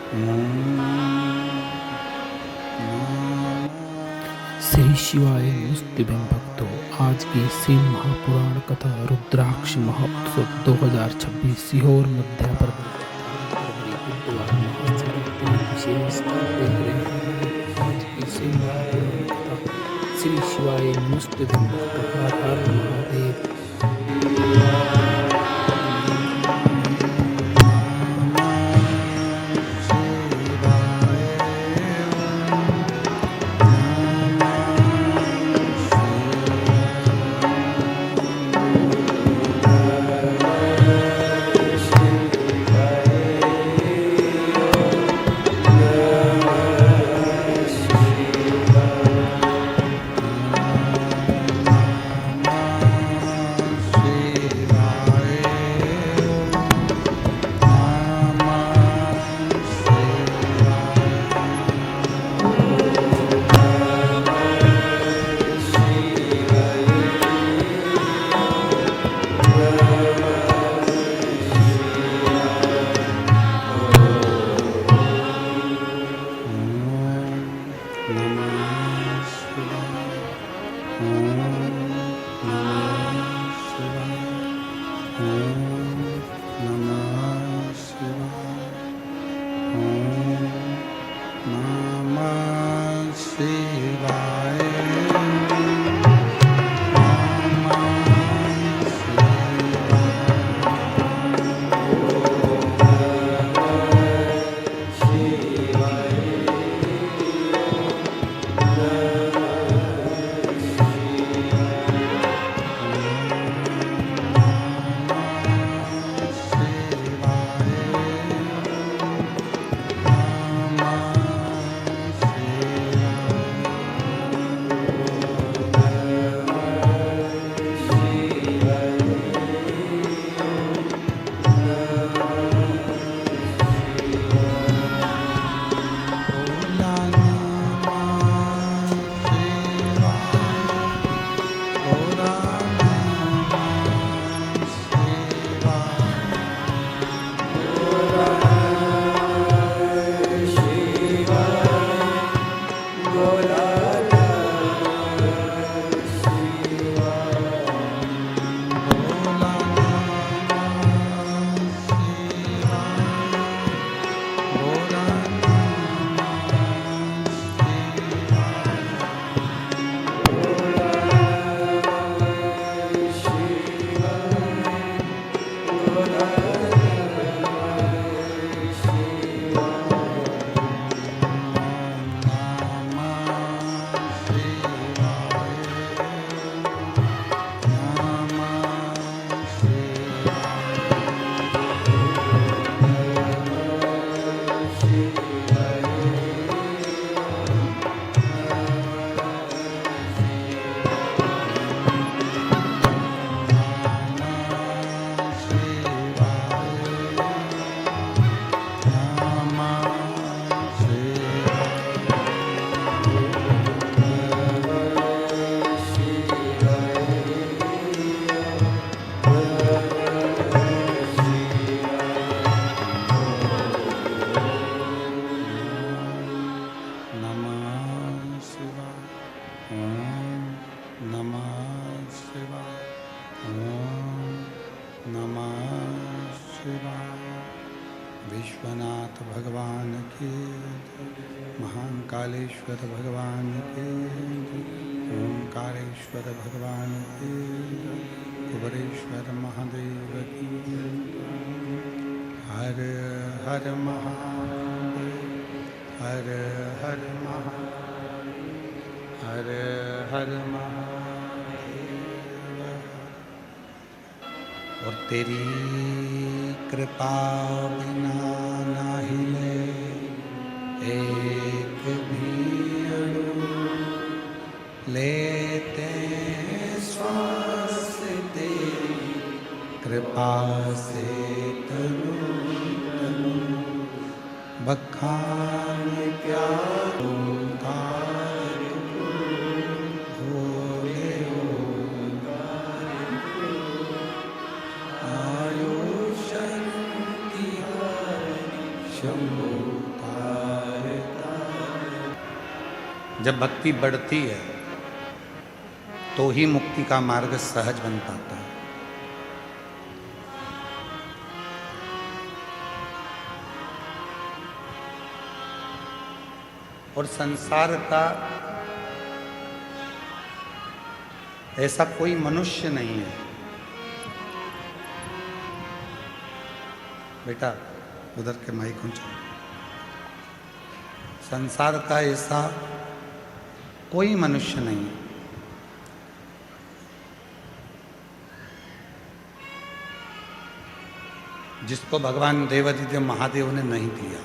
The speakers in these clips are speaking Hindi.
श्री शिवाय मुस्तिबिन भक्तों, आज की शिव महापुराण कथा रुद्राक्ष महोत्सव 2026 सीहोर मध्य प्रदेश 18 फरवरी बुधवार महाशिवरात्रि विशेष देख रहे हैं। आज की शिव महापुराण कथा श्री शिवाय मुस्तिबिन भक्तों, हर हर महादेव। विश्वनाथ भगवान के, महान कालेश्वर भगवान के, ओंकारेश्वर भगवान के, कुबरेश्वर महादेव की। हर हर महादेव, हर हर महादेव, हर हर महादेव। और तेरी कृपा बिना ना हिले एक भी अणु, लेते श्वास तेरी कृपा से तनु तनु। बखान क्या ओंकार भोले ओंकार आयो शक्ति शंभो। जब भक्ति बढ़ती है तो ही मुक्ति का मार्ग सहज बन पाता है। और संसार का ऐसा कोई मनुष्य नहीं है, बेटा उधर के माइक ऊंचा, संसार का ऐसा कोई मनुष्य नहीं है जिसको भगवान देवादिदेव महादेव ने नहीं दिया।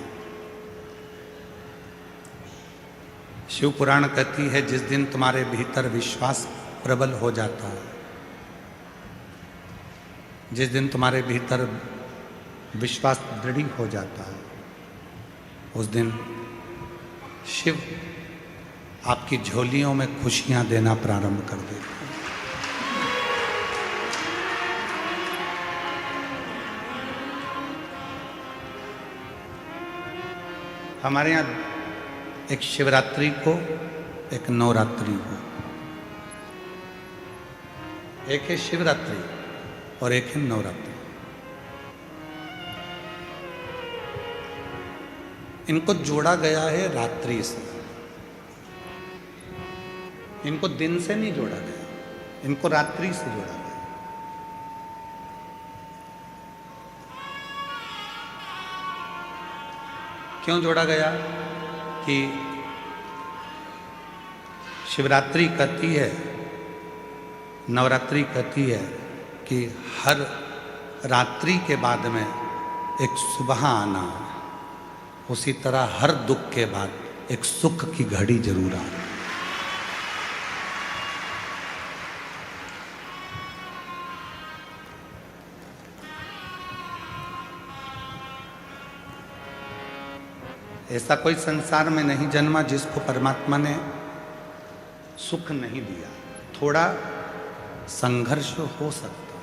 शिव पुराण कहती है जिस दिन तुम्हारे भीतर विश्वास प्रबल हो जाता है, जिस दिन तुम्हारे भीतर विश्वास दृढ़ हो जाता है, उस दिन शिव आपकी झोलियों में खुशियां देना प्रारंभ कर देते हैं। हमारे यहाँ एक शिवरात्रि को, एक नवरात्रि को, एक है शिवरात्रि और एक है नवरात्रि। इनको जोड़ा गया है रात्रि से, इनको दिन से नहीं जोड़ा गया, इनको रात्रि से जोड़ा गया। क्यों जोड़ा गया? कि शिवरात्रि कहती है, नवरात्रि कहती है कि हर रात्रि के बाद में एक सुबह आना, उसी तरह हर दुख के बाद एक सुख की घड़ी जरूर आना। ऐसा कोई संसार में नहीं जन्मा जिसको परमात्मा ने सुख नहीं दिया। थोड़ा संघर्ष हो सकता है,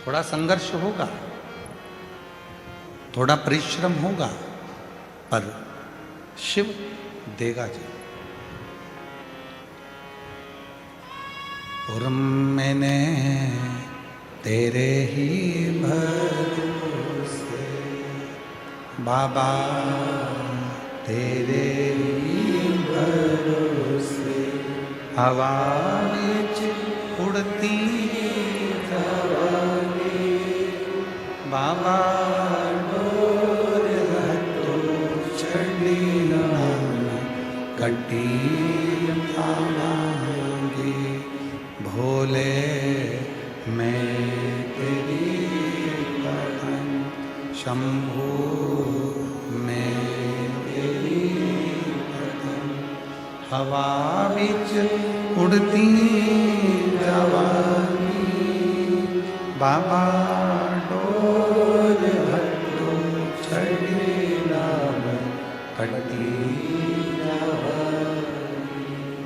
थोड़ा संघर्ष होगा, थोड़ा परिश्रम होगा, पर शिव देगा जी। और मैंने तेरे ही भरोसे बाबा, तेरे ही भरोसे हवा विच उड़ती जावांगी बाबा, डोर हथों छड़ी कटी आवांगी भोले, मैं तेरी कथन शंभु, मैं तेरी कथन हवा बिच उड़ती जवानी बाबा, डोर हथों छड़ी नाम कटी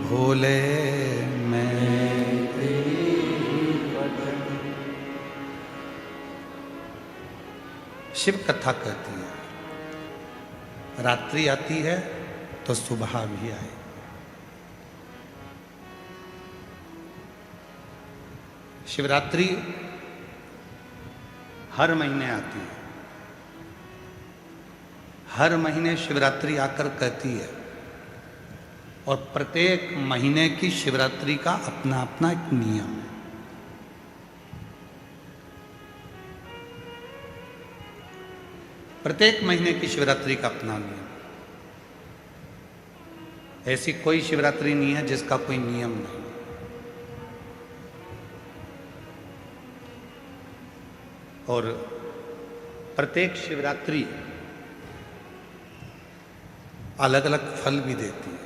भोले, शिव कथा कहती है रात्रि आती है तो सुबह भी आए। शिवरात्रि हर महीने आती है, हर महीने शिवरात्रि आकर कहती है, और प्रत्येक महीने की शिवरात्रि का अपना अपना एक नियम है। प्रत्येक महीने की शिवरात्रि का अपना नियम। ऐसी कोई शिवरात्रि नहीं है जिसका कोई नियम नहीं। और प्रत्येक शिवरात्रि अलग अलग फल भी देती है।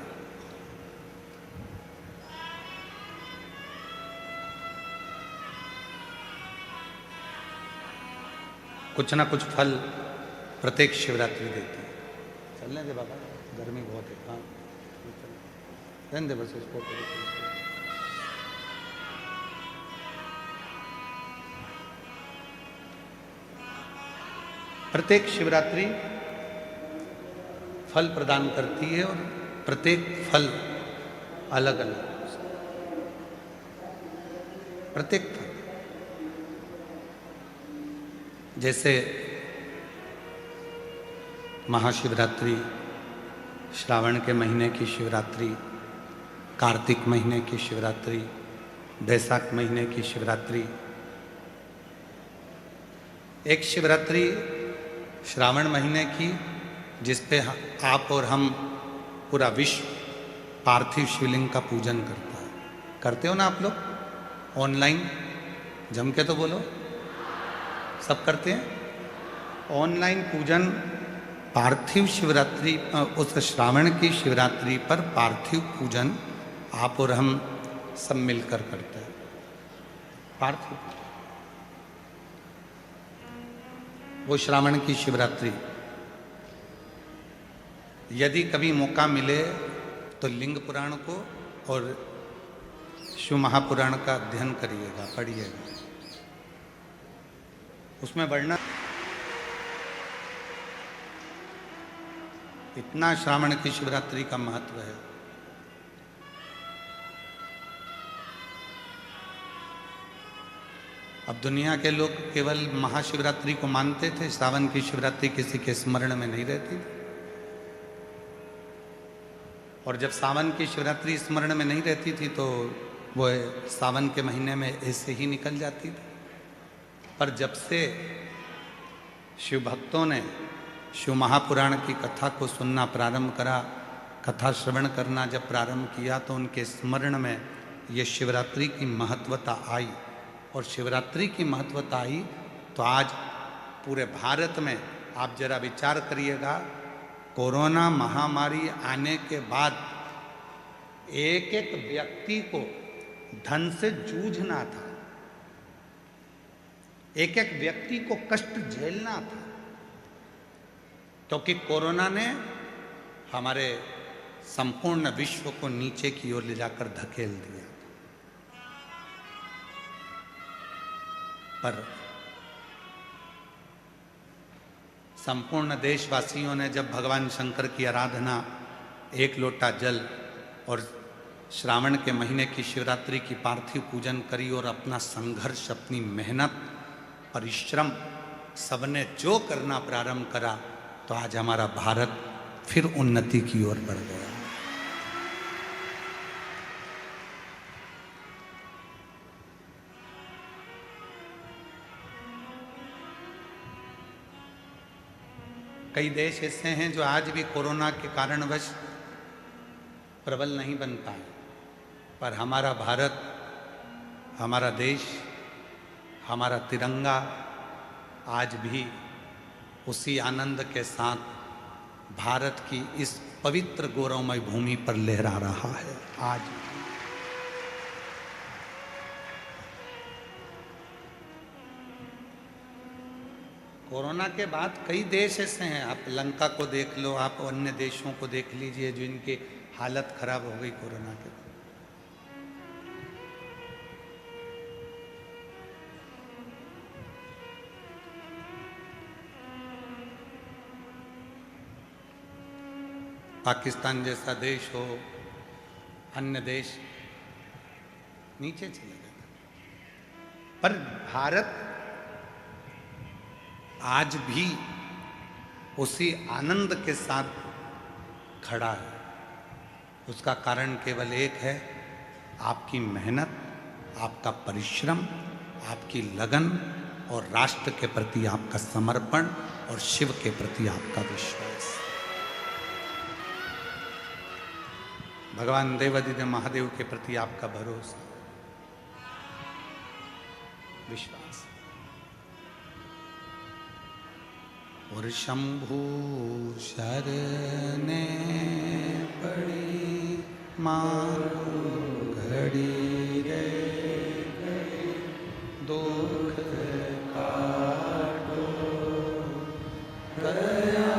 कुछ ना कुछ फल प्रत्येक शिवरात्रि देती है। चलने दे बाबा, गर्मी बहुत है। हाँ रहने दे बस इसको। प्रत्येक शिवरात्रि फल प्रदान करती है और प्रत्येक फल अलग अलग, प्रत्येक फल। जैसे महाशिवरात्रि, श्रावण के महीने की शिवरात्रि, कार्तिक महीने की शिवरात्रि, बैसाख महीने की शिवरात्रि। एक शिवरात्रि श्रावण महीने की जिस पे आप और हम पूरा विश्व पार्थिव शिवलिंग का पूजन करता है। करते हो ना आप लोग? ऑनलाइन जम के तो बोलो, सब करते हैं ऑनलाइन पूजन। पार्थिव शिवरात्रि, उस श्रावण की शिवरात्रि पर पार्थिव पूजन आप और हम सब मिलकर करते हैं। पार्थिव वो श्रावण की शिवरात्रि, यदि कभी मौका मिले तो लिंग पुराण को और शिव महापुराण का अध्ययन करिएगा, पढ़िएगा। उसमें वर्णन इतना श्रावण की शिवरात्रि का महत्व है। अब दुनिया के लोग केवल महाशिवरात्रि को मानते थे, सावन की शिवरात्रि किसी के स्मरण में नहीं रहती थी। और जब सावन की शिवरात्रि स्मरण में नहीं रहती थी तो वो सावन के महीने में ऐसे ही निकल जाती थी। पर जब से शिव भक्तों ने शिव महापुराण की कथा को सुनना प्रारंभ करा, कथा श्रवण करना जब प्रारंभ किया, तो उनके स्मरण में ये शिवरात्रि की महत्वता आई। और शिवरात्रि की महत्वता आई तो आज पूरे भारत में आप जरा विचार करिएगा, कोरोना महामारी आने के बाद एक एक व्यक्ति को धन से जूझना था, एक एक व्यक्ति को कष्ट झेलना था, क्योंकि कोरोना ने हमारे संपूर्ण विश्व को नीचे की ओर ले जाकर धकेल दिया। पर संपूर्ण देशवासियों ने जब भगवान शंकर की आराधना, एक लोटा जल और श्रावण के महीने की शिवरात्रि की पार्थिव पूजन करी और अपना संघर्ष, अपनी मेहनत, परिश्रम सबने जो करना प्रारंभ करा, तो आज हमारा भारत फिर उन्नति की ओर बढ़ गया। कई देश ऐसे हैं जो आज भी कोरोना के कारणवश प्रबल नहीं बन पाए, पर हमारा भारत, हमारा देश, हमारा तिरंगा आज भी उसी आनंद के साथ भारत की इस पवित्र गौरवमय भूमि पर लहरा रहा है। आज कोरोना के बाद कई देश ऐसे हैं, आप लंका को देख लो, आप अन्य देशों को देख लीजिए जो इनकी हालत खराब हो गई कोरोना के बाद। पाकिस्तान जैसा देश हो, अन्य देश नीचे चले गए, पर भारत आज भी उसी आनंद के साथ खड़ा है। उसका कारण केवल एक है, आपकी मेहनत, आपका परिश्रम, आपकी लगन और राष्ट्र के प्रति आपका समर्पण और शिव के प्रति आपका विश्वास। भगवान देवादिदेव महादेव के प्रति आपका भरोसा, विश्वास। और शंभू शरणे पड़ी मारो घड़ी रे घड़ी, दुख काटो दया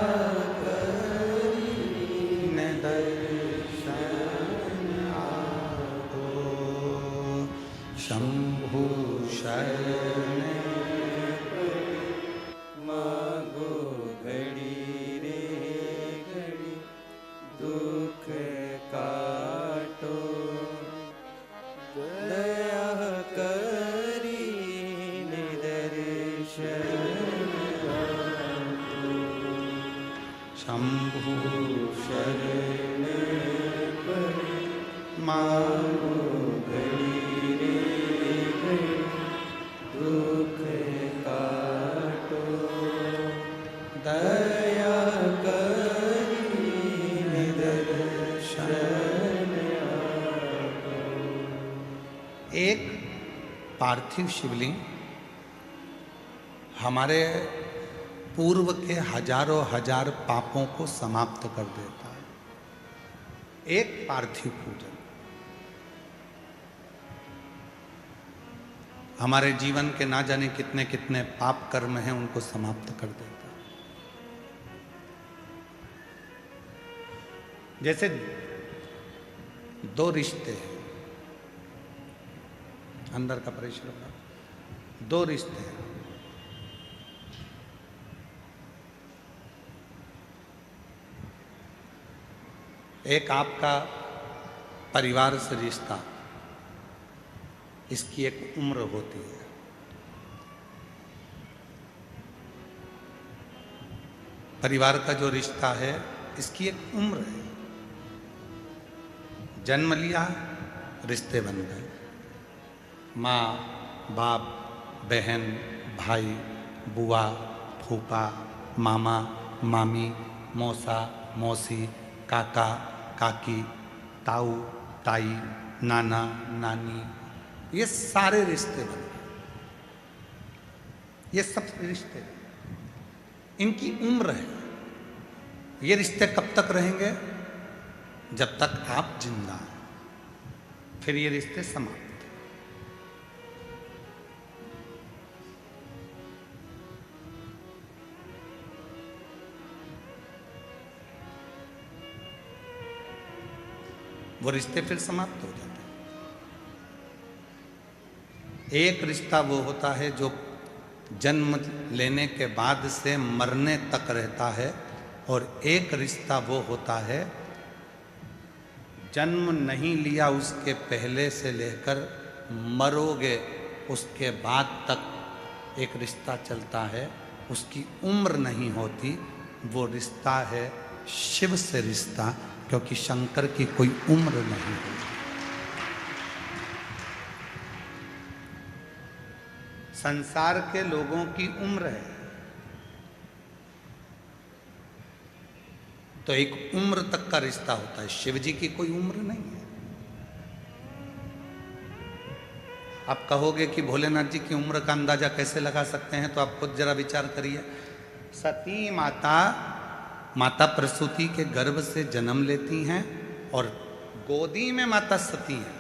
करी ने दर्शन आपो। शंभू शरणे शंभु शरण मानो घड़ी रे दुख काटो दया करी निदर्शन आपो। एक पार्थिव शिवलिंग हमारे पूर्व के हजारों हजार पापों को समाप्त कर देता है। एक पार्थिव पूजन हमारे जीवन के ना जाने कितने कितने पाप कर्म हैं उनको समाप्त कर देता है। जैसे दो रिश्ते हैं, अंदर का परिश्रम, दो रिश्ते हैं। एक आपका परिवार से रिश्ता, इसकी एक उम्र होती है। परिवार का जो रिश्ता है इसकी एक उम्र है। जन्म लिया, रिश्ते बन गए। माँ बाप, बहन भाई, बुआ फूफा, मामा मामी, मौसा मौसी, काका काकी, ताऊ ताई, नाना नानी, ये सारे रिश्ते बन गए। ये सब रिश्ते, इनकी उम्र है। ये रिश्ते कब तक रहेंगे? जब तक आप जिंदा हैं, फिर ये रिश्ते समाप्त। वो रिश्ते फिर समाप्त हो जाते हैं। एक रिश्ता वो होता है जो जन्म लेने के बाद से मरने तक रहता है, और एक रिश्ता वो होता है जन्म नहीं लिया उसके पहले से लेकर मरोगे उसके बाद तक एक रिश्ता चलता है। उसकी उम्र नहीं होती, वो रिश्ता है शिव से रिश्ता, क्योंकि शंकर की कोई उम्र नहीं है। संसार के लोगों की उम्र है, तो एक उम्र तक का रिश्ता होता है। शिव जी की कोई उम्र नहीं है। आप कहोगे कि भोलेनाथ जी की उम्र का अंदाजा कैसे लगा सकते हैं, तो आप खुद जरा विचार करिए। सती माता प्रसूति के गर्भ से जन्म लेती हैं और गोदी में माता सती हैं।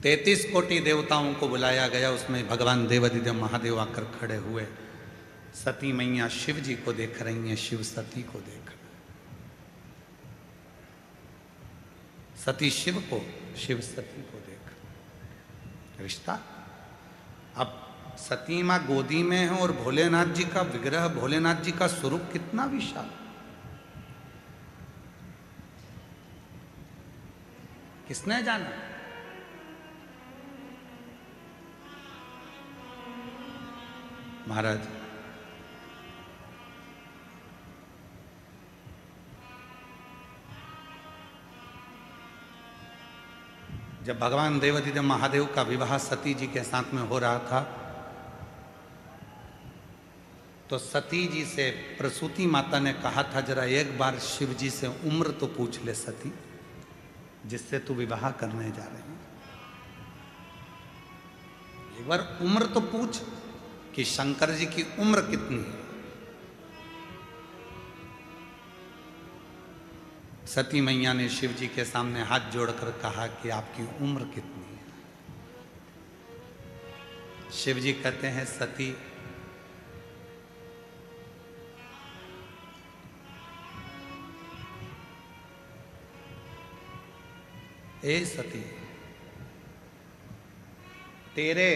33 कोटि देवताओं को बुलाया गया, उसमें भगवान देवाधिदेव महादेव आकर खड़े हुए। सती मैया शिव जी को देख रही हैं, शिव सती को देख रहे हैं। सती शिव को, शिव सती को देख रिश्ता। अब सती माँ गोदी में है और भोलेनाथ जी का विग्रह, भोलेनाथ जी का स्वरूप कितना विशाल। किसने जाना? महाराज जब भगवान देवाधिदेव महादेव का विवाह सती जी के साथ में हो रहा था, तो सती जी से प्रसूति माता ने कहा था, जरा एक बार शिव जी से उम्र तो पूछ ले सती, जिससे तू विवाह करने जा रही है। एक बार उम्र तो पूछ कि शंकर जी की उम्र कितनी है। सती मैया ने शिव जी के सामने हाथ जोड़कर कहा कि आपकी उम्र कितनी है। शिव जी कहते हैं, सती ए सती, तेरे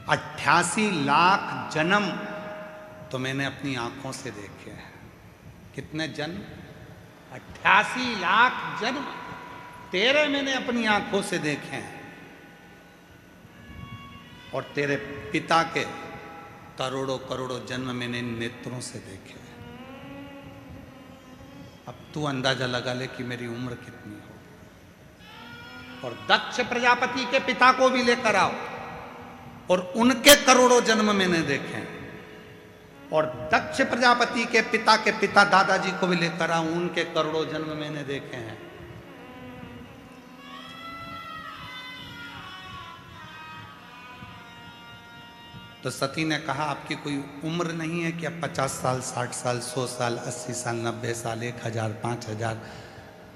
88 लाख जन्म तो मैंने अपनी आंखों से देखे हैं। कितने जन्म? 88 लाख जन्म तेरे मैंने अपनी आंखों से देखे हैं। और तेरे पिता के करोड़ों करोड़ों जन्म मैंने इन नेत्रों से देखे। अब तू अंदाजा लगा ले कि मेरी उम्र कितनी होगी। और दक्ष प्रजापति के पिता को भी लेकर आओ और उनके करोड़ों जन्म मैंने देखे हैं। और दक्ष प्रजापति के पिता दादाजी को भी लेकर आओ, उनके करोड़ों जन्म मैंने देखे हैं। तो सती ने कहा आपकी कोई उम्र नहीं है कि अब 50 साल, 60 साल, 100 साल, 80 साल, 90 साल, 1000, 5000,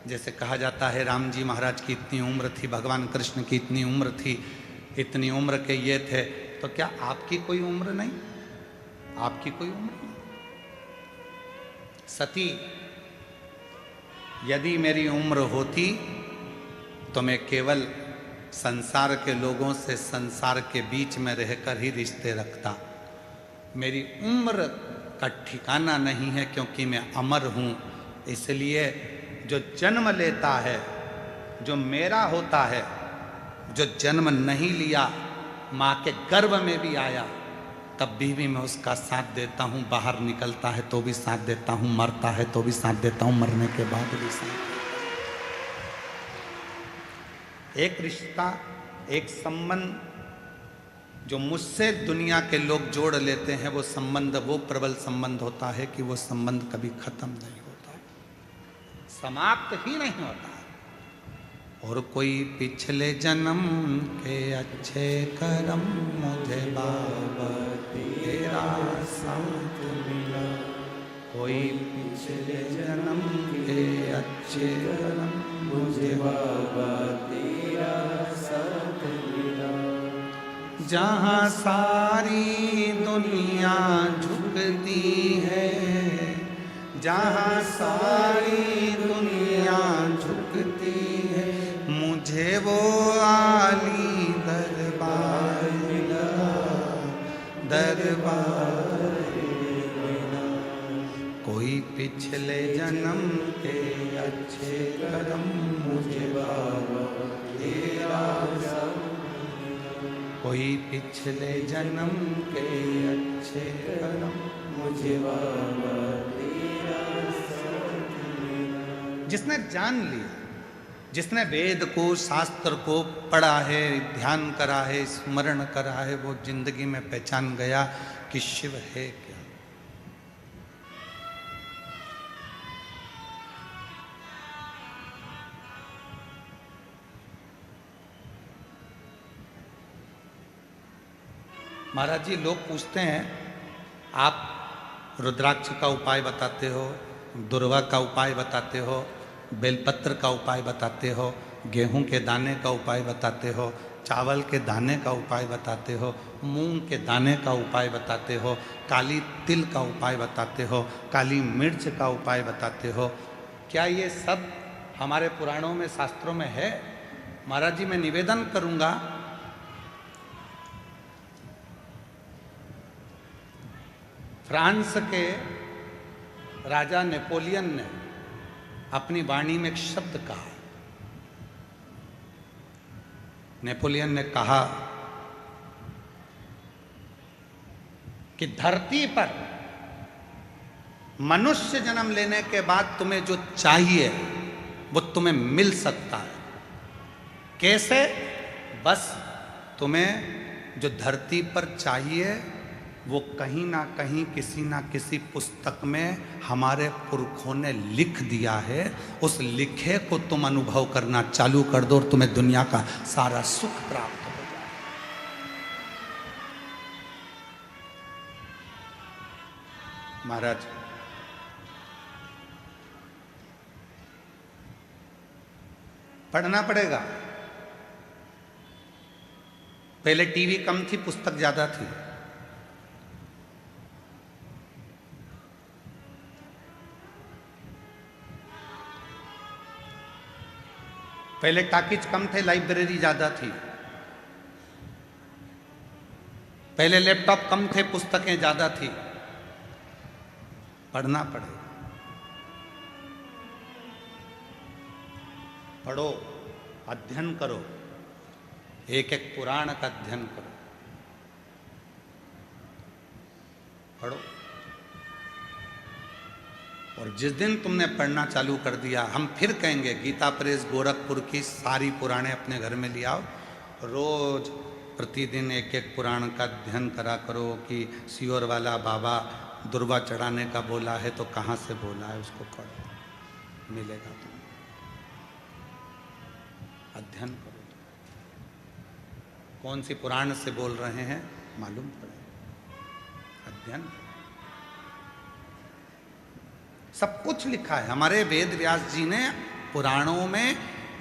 जैसे कहा जाता है राम जी महाराज की इतनी उम्र थी, भगवान कृष्ण की इतनी उम्र थी, इतनी उम्र के ये थे। तो क्या आपकी कोई उम्र नहीं? आपकी कोई उम्र नहीं। सती, यदि मेरी उम्र होती तो मैं केवल संसार के लोगों से संसार के बीच में रहकर ही रिश्ते रखता। मेरी उम्र का ठिकाना नहीं है क्योंकि मैं अमर हूँ। इसलिए जो जन्म लेता है, जो मेरा होता है, जो जन्म नहीं लिया, माँ के गर्भ में भी आया, तब भी मैं उसका साथ देता हूँ। बाहर निकलता है तो भी साथ देता हूँ, मरता है तो भी साथ देता हूँ, मरने के बाद भी साथ देता हूँ। एक रिश्ता, एक संबंध जो मुझसे दुनिया के लोग जोड़ लेते हैं, वो संबंध वो प्रबल संबंध होता है कि वो संबंध कभी खत्म नहीं होता, समाप्त ही नहीं होता। और कोई पिछले जन्म के अच्छे कर्म मुझे बाबा तेरा साथ मिला। कोई पिछले जन्म के अच्छे कर्म मुझे बाबा तेरा साथ मिला। जहाँ सारी दुनिया झुकती है, जहाँ सारी दुनिया झुकती है, मुझे वो आली दरबार मिला, दरबार मिला। कोई पिछले जन्म के अच्छे कर्म मुझे बाबा तेरा साथ मिला। कोई पिछले जन्म के अच्छे कर्म मुझे बाबा तेरा साथ मिला। जिसने जान लिया, जिसने वेद को, शास्त्र को पढ़ा है, ध्यान करा है, स्मरण करा है, वो जिंदगी में पहचान गया कि शिव है क्या। महाराज जी, लोग पूछते हैं आप रुद्राक्ष का उपाय बताते हो, दुर्वा का उपाय बताते हो, बेलपत्र का उपाय बताते हो, गेहूं के दाने का उपाय बताते हो, चावल के दाने का उपाय बताते हो, मूंग के दाने का उपाय बताते हो, काली तिल का उपाय बताते हो, काली मिर्च का उपाय बताते हो। क्या ये सब हमारे पुराणों में, शास्त्रों में है? महाराज जी, मैं निवेदन करूंगा, फ्रांस के राजा नेपोलियन ने अपनी वाणी में एक शब्द कहा। नेपोलियन ने कहा कि धरती पर मनुष्य जन्म लेने के बाद तुम्हें जो चाहिए वो तुम्हें मिल सकता है। कैसे? बस तुम्हें जो धरती पर चाहिए वो कहीं ना कहीं, किसी ना किसी पुस्तक में हमारे पुरखों ने लिख दिया है। उस लिखे को तुम अनुभव करना चालू कर दो और तुम्हें दुनिया का सारा सुख प्राप्त हो जाए। महाराज, पढ़ना पड़ेगा। पहले टीवी कम थी, पुस्तक ज्यादा थी। पहले टाकिज कम थे, लाइब्रेरी ज्यादा थी। पहले लैपटॉप कम थे, पुस्तकें ज्यादा थी। पढ़ना पड़ेगा। पढ़ो, अध्ययन करो, एक एक पुराण का अध्ययन करो। पढ़ो। और जिस दिन तुमने पढ़ना चालू कर दिया, हम फिर कहेंगे गीता प्रेस गोरखपुर की सारी पुराणे अपने घर में ले आओ, रोज प्रतिदिन एक एक पुराण का अध्ययन करा करो कि सियोर वाला बाबा दुर्वा चढ़ाने का बोला है तो कहाँ से बोला है, उसको पढ़ो, मिलेगा तुम्हें। अध्ययन करो, कौन सी पुराण से बोल रहे हैं मालूम पड़े, अध्ययन। सब कुछ लिखा है हमारे वेद व्यास जी ने पुराणों में,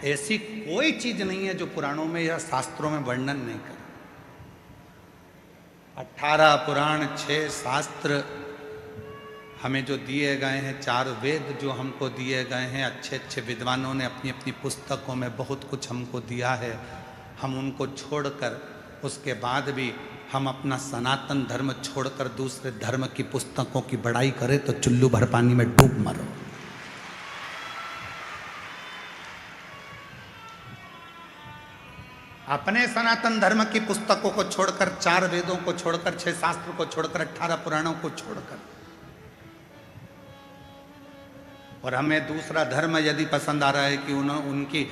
ऐसी कोई चीज नहीं है जो पुराणों में या शास्त्रों में वर्णन नहीं कर। 18 पुराण 6 शास्त्र हमें जो दिए गए हैं, 4 वेद जो हमको दिए गए हैं, अच्छे अच्छे विद्वानों ने अपनी अपनी पुस्तकों में बहुत कुछ हमको दिया है। हम उनको छोड़कर, उसके बाद भी हम अपना सनातन धर्म छोड़कर दूसरे धर्म की पुस्तकों की बड़ाई करें तो चुल्लू भर पानी में डूब मरो। अपने सनातन धर्म की पुस्तकों को छोड़कर, 4 वेदों को छोड़कर, 6 शास्त्र को छोड़कर, 18 पुराणों को छोड़कर, और हमें दूसरा धर्म यदि पसंद आ रहा है कि उनकी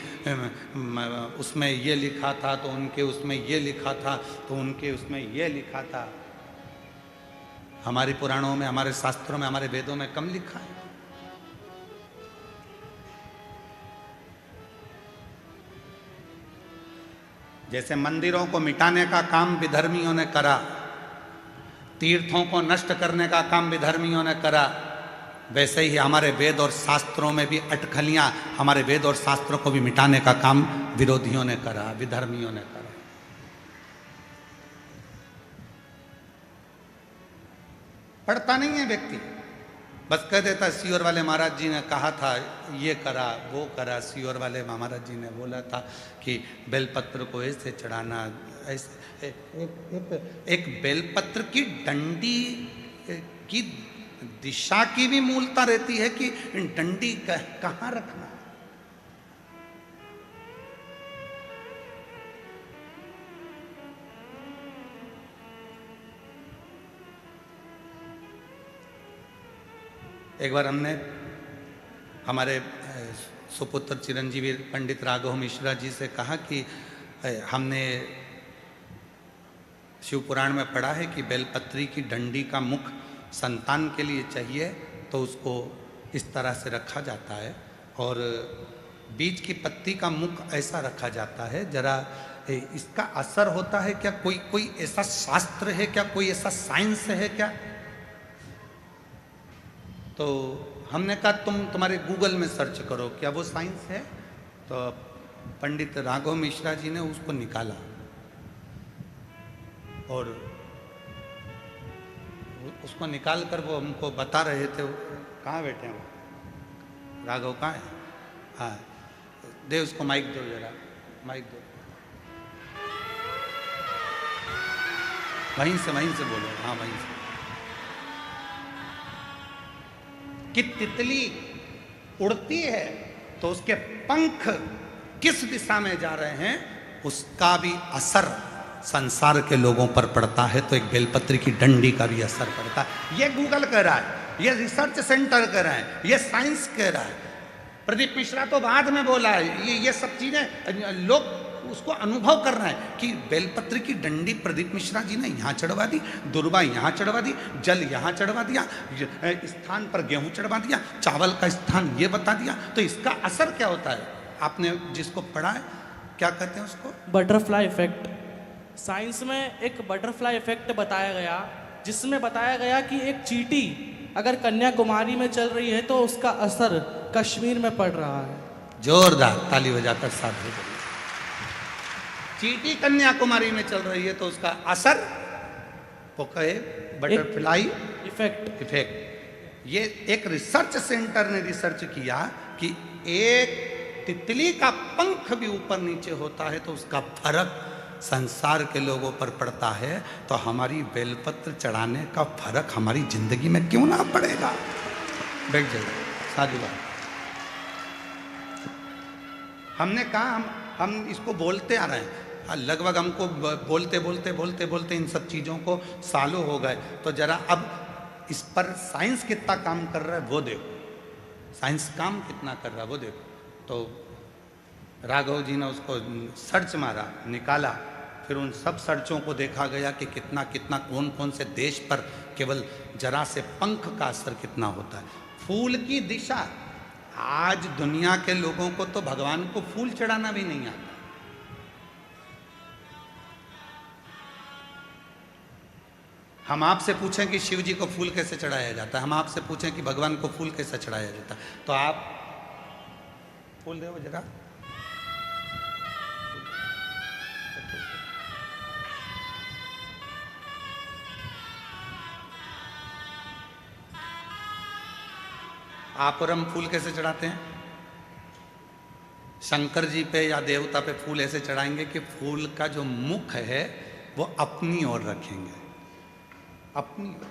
उसमें ये लिखा था तो उनके उसमें ये लिखा था तो उनके उसमें ये लिखा था, हमारी पुराणों में, हमारे शास्त्रों में, हमारे वेदों में कम लिखा है। जैसे मंदिरों को मिटाने का काम विधर्मियों ने करा, तीर्थों को नष्ट करने का काम विधर्मियों ने करा, वैसे ही हमारे वेद और शास्त्रों में भी अटकलियां, हमारे वेद और शास्त्रों को भी मिटाने का काम विरोधियों ने करा, विधर्मियों ने करा। पढ़ता नहीं है व्यक्ति, बस कह देता सियोर वाले महाराज जी ने कहा था, ये करा वो करा, सियोर वाले महाराज जी ने बोला था कि बेलपत्र को ऐसे चढ़ाना, ऐसे। एक बेलपत्र की डंडी की दिशा की भी मूलता रहती है कि डंडी कहाँ रखना है। एक बार हमने हमारे सुपुत्र चिरंजीवी पंडित राघव मिश्रा जी से कहा कि हमने शिव पुराण में पढ़ा है कि बेलपत्री की डंडी का मुख संतान के लिए चाहिए तो उसको इस तरह से रखा जाता है, और बीज की पत्ती का मुख ऐसा रखा जाता है। जरा इसका असर होता है क्या? कोई ऐसा शास्त्र है क्या? कोई ऐसा साइंस है क्या? तो हमने कहा तुम्हारे गूगल में सर्च करो, क्या वो साइंस है? तो पंडित राघव मिश्रा जी ने उसको निकाला और उसको निकाल कर वो हमको बता रहे थे। कहाँ बैठे हैं वो? राघव कहाँ है? हाँ, दे उसको माइक दो, जरा माइक दो। वहीं से बोलो। हाँ, वहीं से। कि तितली उड़ती है तो उसके पंख किस दिशा में जा रहे हैं, उसका भी असर संसार के लोगों पर पड़ता है, तो एक बेलपत्री की डंडी का भी असर पड़ता है। ये गूगल कह रहा है, ये रिसर्च सेंटर कह रहा है, ये साइंस कह रहा है। प्रदीप मिश्रा तो बाद में बोला है। ये सब चीजें लोग उसको अनुभव कर रहे हैं कि बेलपत्री की डंडी प्रदीप मिश्रा जी ने यहाँ चढ़वा दी, दुर्वा यहाँ चढ़वा दी, जल यहाँ चढ़वा दिया, स्थान पर गेहूं चढ़वा दिया, चावल का स्थान ये बता दिया, तो इसका असर क्या होता है? आपने जिसको पढ़ा है, क्या कहते हैं उसको? Butterfly effect. साइंस में एक बटरफ्लाई इफेक्ट बताया गया, जिसमें बताया गया कि एक चींटी अगर कन्याकुमारी में चल रही है तो उसका असर कश्मीर में पड़ रहा है। जोरदार ताली बजाकर साथ हो। चींटी कन्याकुमारी में चल रही है तो उसका असर, वो कहे बटरफ्लाई इफेक्ट। ये एक रिसर्च सेंटर ने रिसर्च किया कि एक तितली का पंख भी ऊपर नीचे होता है तो उसका फर्क संसार के लोगों पर पड़ता है, तो हमारी बेलपत्र चढ़ाने का फर्क हमारी जिंदगी में क्यों ना पड़ेगा? बैठ जाइए, साधु बात। हमने कहा हम इसको बोलते आ रहे हैं, लगभग हमको बोलते इन सब चीज़ों को सालों हो गए। तो जरा अब इस पर साइंस कितना काम कर रहा है वो देखो, साइंस काम कितना कर रहा है वो देखो। तो राघव जी ने उसको सर्च मारा, निकाला, फिर उन सब सर्चों को देखा गया कि कितना कितना कौन कौन से देश पर केवल जरा से पंख का असर कितना होता है। फूल की दिशा, आज दुनिया के लोगों को तो भगवान को फूल चढ़ाना भी नहीं आता। हम आपसे पूछें कि शिव जी को फूल कैसे चढ़ाया जाता है, हम आपसे पूछें कि भगवान को फूल कैसे चढ़ाया जाता है, तो आप फूल दो जरा। आप और हम फूल कैसे चढ़ाते हैं? शंकर जी पे या देवता पे फूल ऐसे चढ़ाएंगे कि फूल का जो मुख है वो अपनी ओर रखेंगे, अपनी ओर।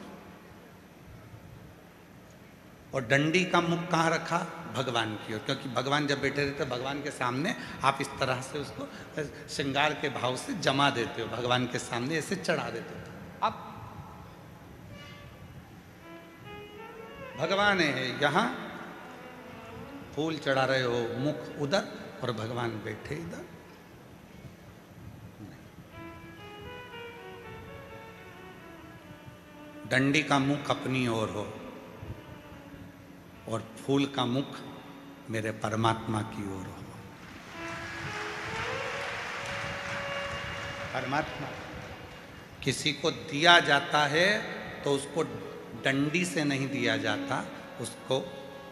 और डंडी का मुख कहाँ रखा? भगवान की ओर, क्योंकि भगवान जब बैठे रहते भगवान के सामने आप इस तरह से उसको श्रृंगार के भाव से जमा देते हो, भगवान के सामने ऐसे चढ़ा देते हो। अब भगवान है यहाँ, फूल चढ़ा रहे हो, मुख उधर और भगवान बैठे इधर। डंडी का मुख अपनी ओर हो और फूल का मुख मेरे परमात्मा की ओर हो। परमात्मा किसी को दिया जाता है तो उसको डंडी से नहीं दिया जाता, उसको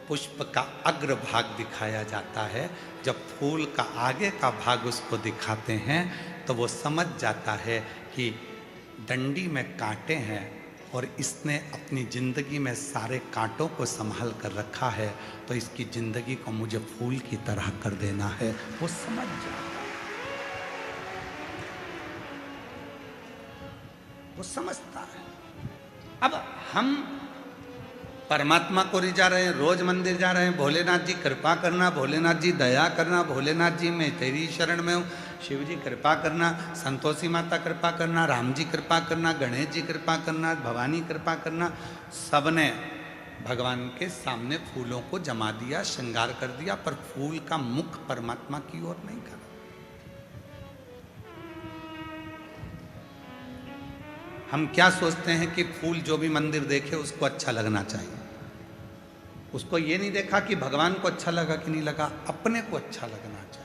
पुष्प का अग्र भाग दिखाया जाता है। जब फूल का आगे का भाग उसको दिखाते हैं तो वो समझ जाता है कि डंडी में कांटे हैं और इसने अपनी जिंदगी में सारे कांटों को संभाल कर रखा है, तो इसकी जिंदगी को मुझे फूल की तरह कर देना है। वो समझ जाता है, वो समझता है। अब हम परमात्मा को रिझा रहे हैं, रोज मंदिर जा रहे हैं, भोलेनाथ जी कृपा करना, भोलेनाथ जी दया करना, भोलेनाथ जी मैं तेरी शरण में हूँ, शिव जी कृपा करना, संतोषी माता कृपा करना, राम जी कृपा करना, गणेश जी कृपा करना, भवानी कृपा करना। सबने भगवान के सामने फूलों को जमा दिया, श्रृंगार कर दिया, पर फूल का मुख परमात्मा की ओर नहीं करा। हम क्या सोचते हैं कि फूल जो भी मंदिर देखे उसको अच्छा लगना चाहिए, उसको ये नहीं देखा कि भगवान को अच्छा लगा कि नहीं लगा, अपने को अच्छा लगना चाहिए।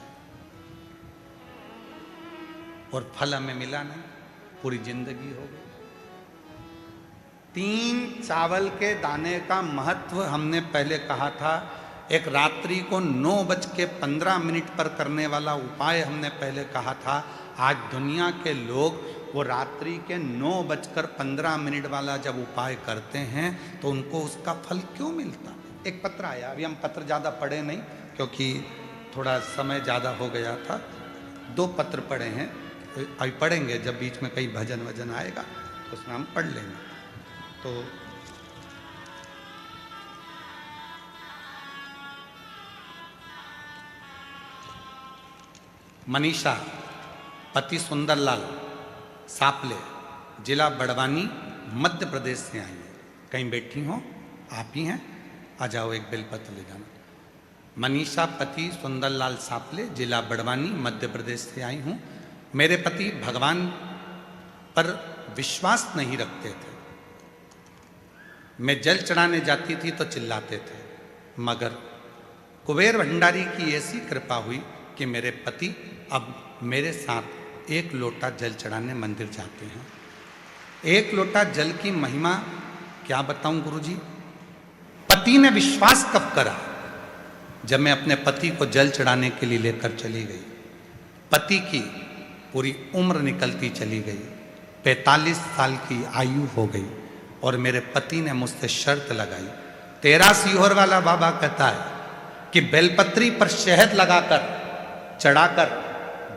और फल हमें मिला नहीं, पूरी जिंदगी हो गई। 3 चावल के दाने का महत्व हमने पहले कहा था। एक रात्रि को 9:15 पर करने वाला उपाय हमने पहले कहा था। आज दुनिया के लोग वो रात्रि के 9:15 वाला जब उपाय करते हैं तो उनको उसका फल क्यों मिलता? एक पत्र आया, अभी हम पत्र ज़्यादा पढ़े नहीं क्योंकि थोड़ा समय ज़्यादा हो गया था। 2 पत्र पढ़े हैं, अभी पढ़ेंगे जब बीच में कहीं भजन वजन आएगा तो उसमें हम पढ़ लेंगे। तो मनीषा पति सुंदरलाल सापले, जिला बड़वानी, मध्य प्रदेश से आई है। कहीं बैठी हो, आप ही हैं, आ जाओ, एक बेलपत्र ले जाना। मनीषा पति सुंदरलाल सापले, जिला बड़वानी, मध्य प्रदेश से आई हूँ। मेरे पति भगवान पर विश्वास नहीं रखते थे। मैं जल चढ़ाने जाती थी तो चिल्लाते थे, मगर कुबेर भंडारी की ऐसी कृपा हुई कि मेरे पति अब मेरे साथ 1 लोटा जल चढ़ाने मंदिर जाते हैं। 1 लोटा जल की महिमा क्या बताऊं गुरुजी। पति ने विश्वास कब करा? जब मैं अपने पति को जल चढ़ाने के लिए लेकर चली गई। पति की पूरी उम्र निकलती चली गई, 45 साल की आयु हो गई और मेरे पति ने मुझसे शर्त लगाई। तेरा सीहोर वाला बाबा कहता है कि बेलपत्री पर शहद लगाकर चढ़ाकर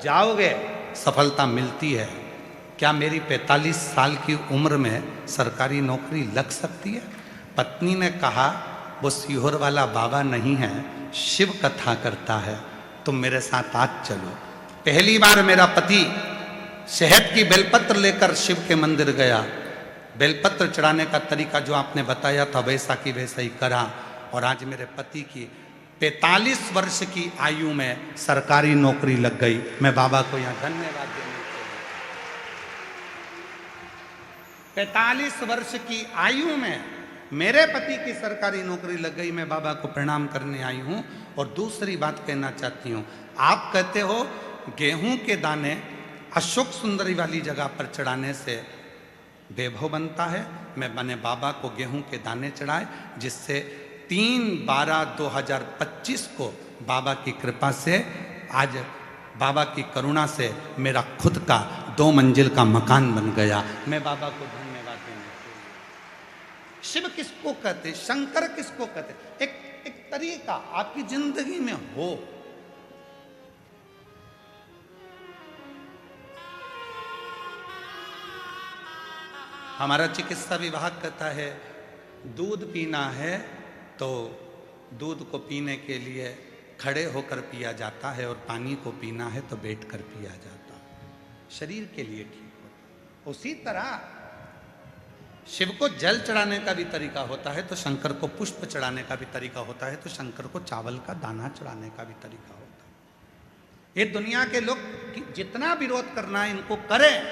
जाओगे सफलता मिलती है। क्या मेरी 45 साल की उम्र में सरकारी नौकरी लग सकती है? पत्नी ने कहा वो सीहोर वाला बाबा नहीं है, शिव कथा करता है, तुम मेरे साथ आज चलो। पहली बार मेरा पति शहद की बेलपत्र लेकर शिव के मंदिर गया। बेलपत्र चढ़ाने का तरीका जो आपने बताया था वैसा की वैसा ही करा, और आज मेरे पति की 45 वर्ष की आयु में सरकारी नौकरी लग गई। मैं बाबा को यहाँ धन्यवाद देने के लिए, 45 वर्ष की आयु में मेरे पति की सरकारी नौकरी लग गई। मैं बाबा को प्रणाम करने आई हूं। और दूसरी बात कहना चाहती हूं, आप कहते हो गेहूं के दाने अशोक सुंदरी वाली जगह पर चढ़ाने से वैभव बनता है। मैंने बाबा को गेहूं के दाने चढ़ाए, जिससे 3/12/2025 को बाबा की कृपा से, आज बाबा की करुणा से मेरा खुद का 2 मंजिल का मकान बन गया। मैं बाबा को धन्यवाद देने के लिए। शिव किसको कहते, शंकर किसको कहते, एक तरीका आपकी जिंदगी में हो। हमारा चिकित्सा विभाग कहता है दूध पीना है तो दूध को पीने के लिए खड़े होकर पिया जाता है, और पानी को पीना है तो बैठकर पिया जाता है, शरीर के लिए ठीक होता है। उसी तरह शिव को जल चढ़ाने का भी तरीका होता है, तो शंकर को पुष्प चढ़ाने का भी तरीका होता है, तो शंकर को चावल का दाना चढ़ाने का भी तरीका होता है। ये दुनिया के लोग जितना विरोध करना है इनको करें,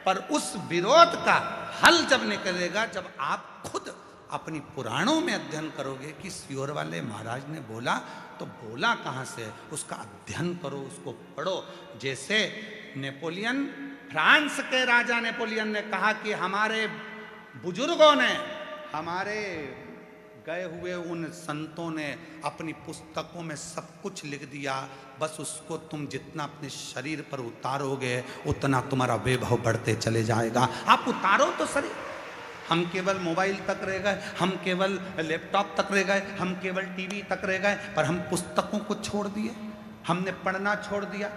पर उस विरोध का हल जब निकलेगा जब आप खुद अपनी पुराणों में अध्ययन करोगे कि सियोर वाले महाराज ने बोला, तो बोला कहाँ से, उसका अध्ययन करो, उसको पढ़ो। जैसे नेपोलियन, फ्रांस के राजा नेपोलियन ने कहा कि हमारे बुजुर्गों ने, हमारे गए हुए उन संतों ने अपनी पुस्तकों में सब कुछ लिख दिया, बस उसको तुम जितना अपने शरीर पर उतारोगे उतना तुम्हारा वैभव बढ़ते चले जाएगा। आप उतारो तो शरीर। हम केवल मोबाइल तक रह गए, हम केवल लैपटॉप तक रह गए, हम केवल टीवी तक रह गए, पर हम पुस्तकों को छोड़ दिए, हमने पढ़ना छोड़ दिया,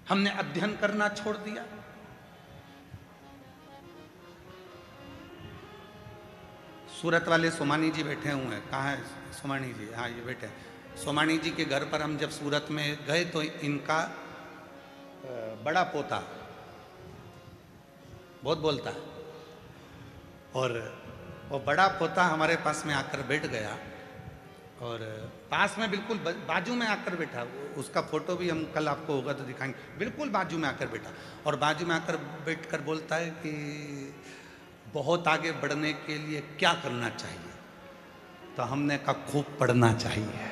हमने अध्ययन करना छोड़ दिया। सूरत वाले सोमानी जी बैठे हुए हैं, कहाँ है सोमानी जी? हाँ, ये बैठे। सोमानी जी के घर पर हम जब सूरत में गए तो इनका बड़ा पोता बहुत बोलता है, और वो बड़ा पोता हमारे पास में आकर बैठ गया, और पास में बिल्कुल बाजू में आकर बैठा। उसका फोटो भी हम कल आपको होगा तो दिखाएंगे। बिल्कुल बाजू में आकर बैठा, और बाजू में आकर बैठकर बोलता है कि बहुत आगे बढ़ने के लिए क्या करना चाहिए? तो हमने कहा खूब पढ़ना चाहिए।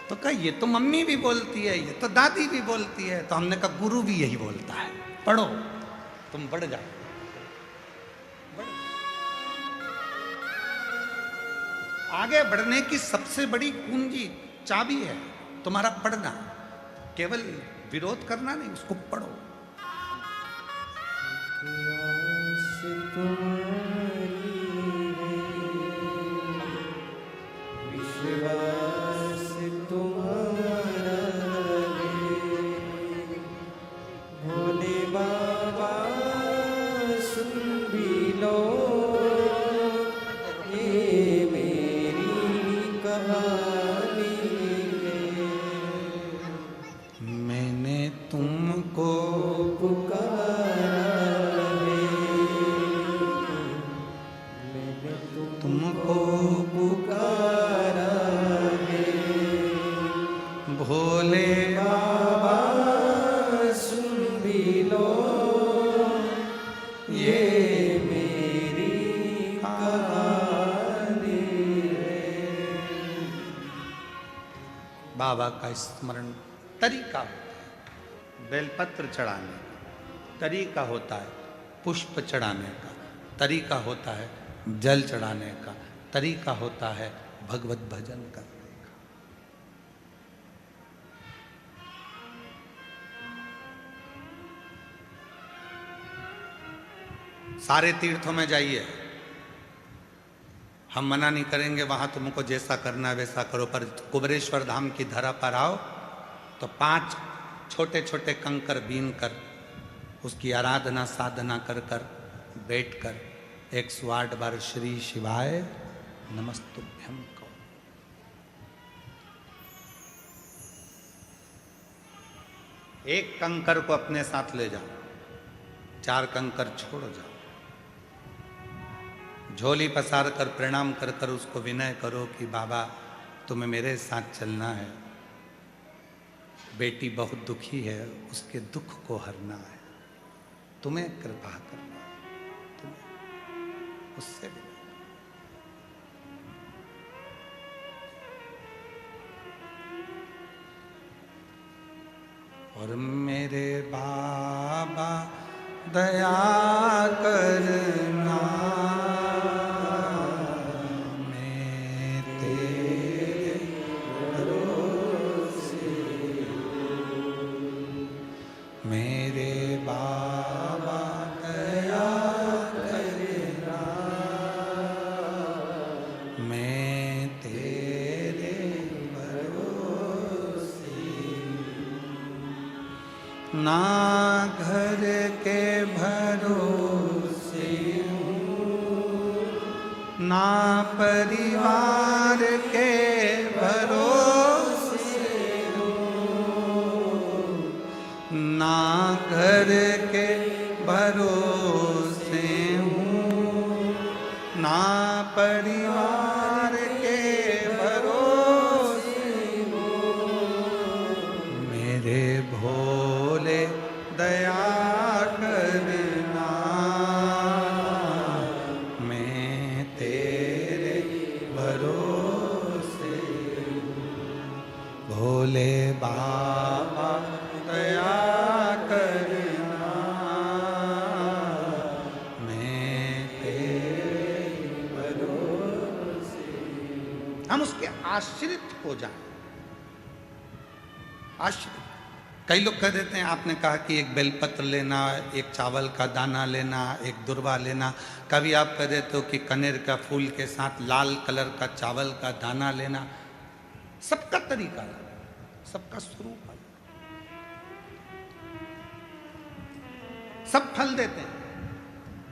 तो कहा ये तो मम्मी भी बोलती है, ये तो दादी भी बोलती है। तो हमने कहा गुरु भी यही बोलता है, पढ़ो तुम बढ़ जाओ। आगे बढ़ने की सबसे बड़ी कुंजी, चाबी है तुम्हारा पढ़ना। केवल विरोध करना नहीं, उसको पढ़ो। बाबा का स्मरण तरीका होता है, बेलपत्र चढ़ाने का तरीका होता है, पुष्प चढ़ाने का तरीका होता है, जल चढ़ाने का तरीका होता है, भगवत भजन करने का। सारे तीर्थों में जाइए, हम मना नहीं करेंगे, वहां तुमको जैसा करना है वैसा करो, पर कुबेरेश्वर धाम की धरा पर आओ तो 5 छोटे छोटे कंकर बीन कर उसकी आराधना साधना कर कर बैठ कर 108 बार श्री शिवाय नमस्तुभ्यम कहो। एक कंकर को अपने साथ ले जाओ, 4 कंकर छोड़ जाओ, झोली पसार कर प्रणाम कर कर उसको विनय करो कि बाबा तुम्हें मेरे साथ चलना है, बेटी बहुत दुखी है, उसके दुख को हरना है, तुम्हें कृपा करना है, तुम्हें उससे भी। और मेरे बाबा दया करना, मैं तेरे भरोसे, मेरे बाबा दया करना, मैं तेरे भरोसे, ना घर के भरोसे हूँ, ना परिवार के भरोसे हूँ, ना घर के भरोसे हूँ, ना परिवार के भरोसे हूँ, मेरे भोले दया करना, मैं तेरे भरोसे हूँ, भोले बाबा दया करना, मैं तेरे भरोसे हूँ। हम उसके आश्रित हो जाएं, आश्रित। कई लोग कह देते हैं, आपने कहा कि एक बेलपत्र लेना, एक चावल का दाना लेना, एक दुर्वा लेना, कभी आप कह देते हो कि कनेर का फूल के साथ लाल कलर का चावल का दाना लेना। सबका तरीका अलग, सबका स्वरूप अलग, सब फल देते हैं,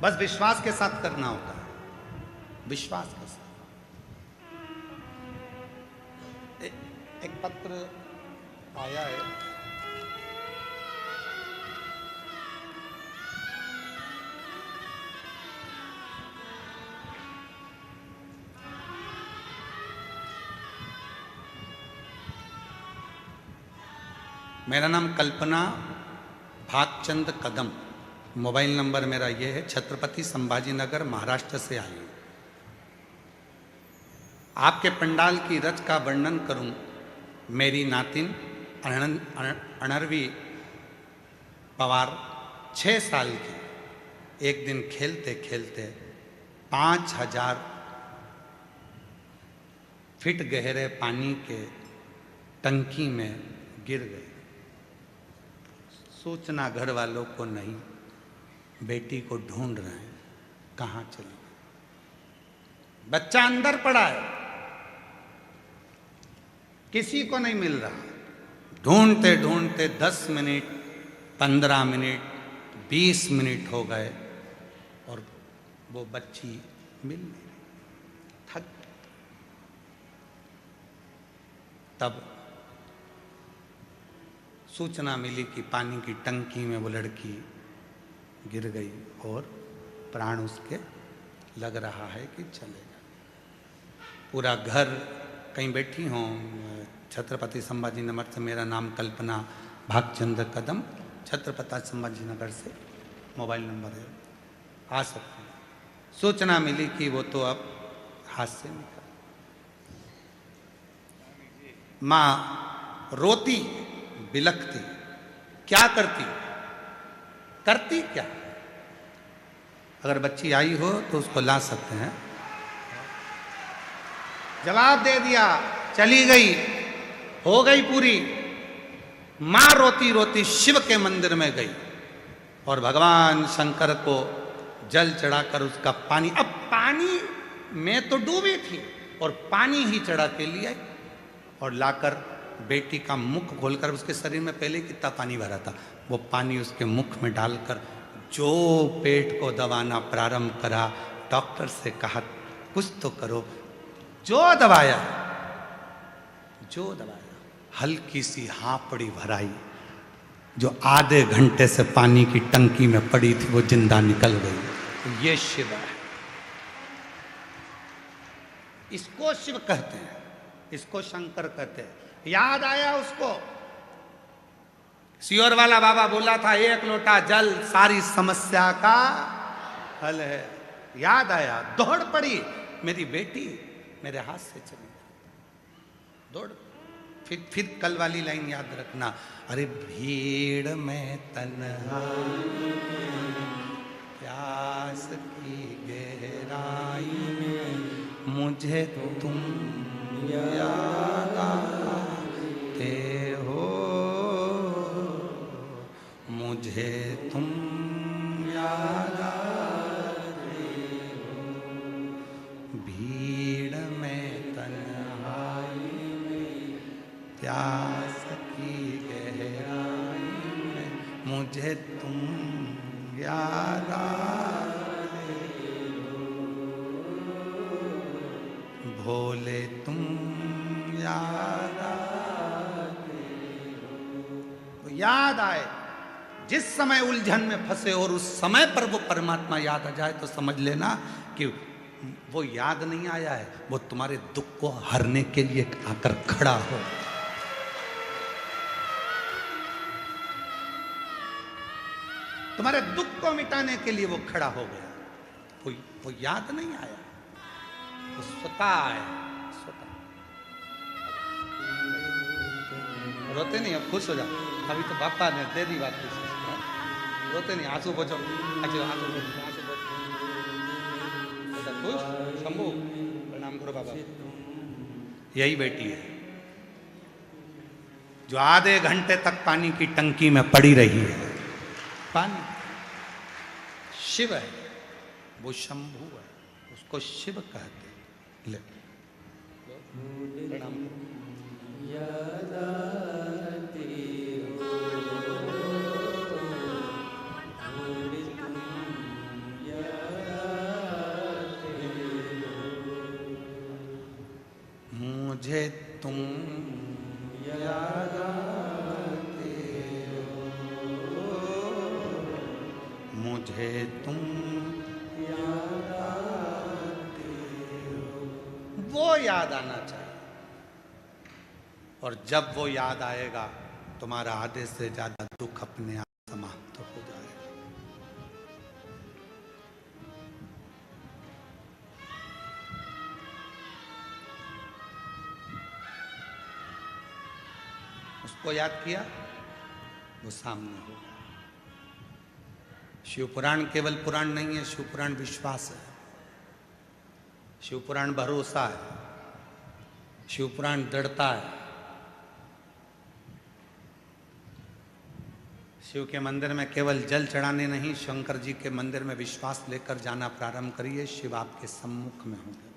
बस विश्वास के साथ करना होता है, विश्वास के साथ। एक पत्र आया है, मेरा नाम कल्पना भागचंद कदम, मोबाइल नंबर मेरा ये है, छत्रपति संभाजी नगर महाराष्ट्र से आई हूँ। आपके पंडाल की रच का वर्णन करूं, मेरी नातिन अनरवी पवार 6 साल की एक दिन खेलते खेलते 5000 फीट गहरे पानी के टंकी में गिर गए। सूचना घर वालों को नहीं, बेटी को ढूंढ रहे हैं, कहाँ चली गई। बच्चा अंदर पड़ा है, किसी को नहीं मिल रहा, ढूंढते ढूंढते 10 मिनट, 15 मिनट, 20 मिनट हो गए और वो बच्ची मिल नहीं रही, थक गई। तब सूचना मिली कि पानी की टंकी में वो लड़की गिर गई और प्राण उसके लग रहा है कि चलेगा। पूरा घर, कहीं बैठी हों, छत्रपति संभाजी नगर से, मेरा नाम कल्पना भागचंद कदम, छत्रपति संभाजी नगर से मोबाइल नंबर है, आ सकते हैं। सूचना मिली कि वो तो अब हाथ से निकल। माँ रोती बिलखती, क्या करती, करती क्या? अगर बच्ची आई हो तो उसको ला सकते हैं। जवाब दे दिया, चली गई, हो गई पूरी। मां रोती रोती शिव के मंदिर में गई और भगवान शंकर को जल चढ़ाकर उसका पानी, अब पानी में तो डूबी थी और पानी ही चढ़ा के लिए और लाकर बेटी का मुख खोलकर, उसके शरीर में पहले कितना पानी भरा था, वो पानी उसके मुख में डालकर जो पेट को दबाना प्रारंभ करा, डॉक्टर से कहा कुछ तो करो, जो दबाया, हल्की सी हांपड़ी भराई, जो आधे घंटे से पानी की टंकी में पड़ी थी वो जिंदा निकल गई। तो ये शिव है, इसको शिव कहते हैं, इसको शंकर कहते हैं। याद आया उसको, सियोर वाला बाबा बोला था एक लोटा जल सारी समस्या का हल है। याद आया, दौड़ पड़ी, मेरी बेटी मेरे हाथ से चली गई, दौड़। फिर कल वाली लाइन याद रखना, अरे भीड़ में तन्हा प्यास की गहराई में मुझे तुम याद आते हो, मुझे तुम याद आते हो। भीड़ में तन्हाई में प्यास की गहराई में मुझे तुम याद आते हो, भोले तुम याद आते हो। तो याद आए, जिस समय उलझन में फंसे और उस समय पर वो परमात्मा याद आ जाए तो समझ लेना कि वो याद नहीं आया है, वो तुम्हारे दुख को हरने के लिए आकर खड़ा हो। तुम्हारे दुख को मिटाने के लिए वो खड़ा हो गया। वो याद नहीं आया, वो स्वतः आया, स्वतः। रोते नहीं, अब खुश हो जाओ। अभी तो बापा ने दे दी बात, रोते नहीं, आंसू पोछो, आंसू पोछो, आंसू पोछो। खुश शंभू, प्रणाम करो बाबा। यही बेटी है जो आधे घंटे तक पानी की टंकी में पड़ी रही है। पानी शिव है, वो शंभू है, उसको शिव कहते। ले प्रणाम मुझे तुम याद आते हो, मुझे तुम याद आते हो। वो याद आना चाहिए, और जब वो याद आएगा तुम्हारा आधे से ज्यादा दुख अपने आप समाप्त हो जाएगा। उसको याद किया, वो सामने होगा। शिव पुराण केवल पुराण नहीं है, शिव पुराण विश्वास है, शिव पुराण भरोसा है, शिव पुराण दृढ़ता है। शिव के मंदिर में केवल जल चढ़ाने नहीं, शंकर जी के मंदिर में विश्वास लेकर जाना प्रारंभ करिए, शिव आपके सम्मुख में होंगे।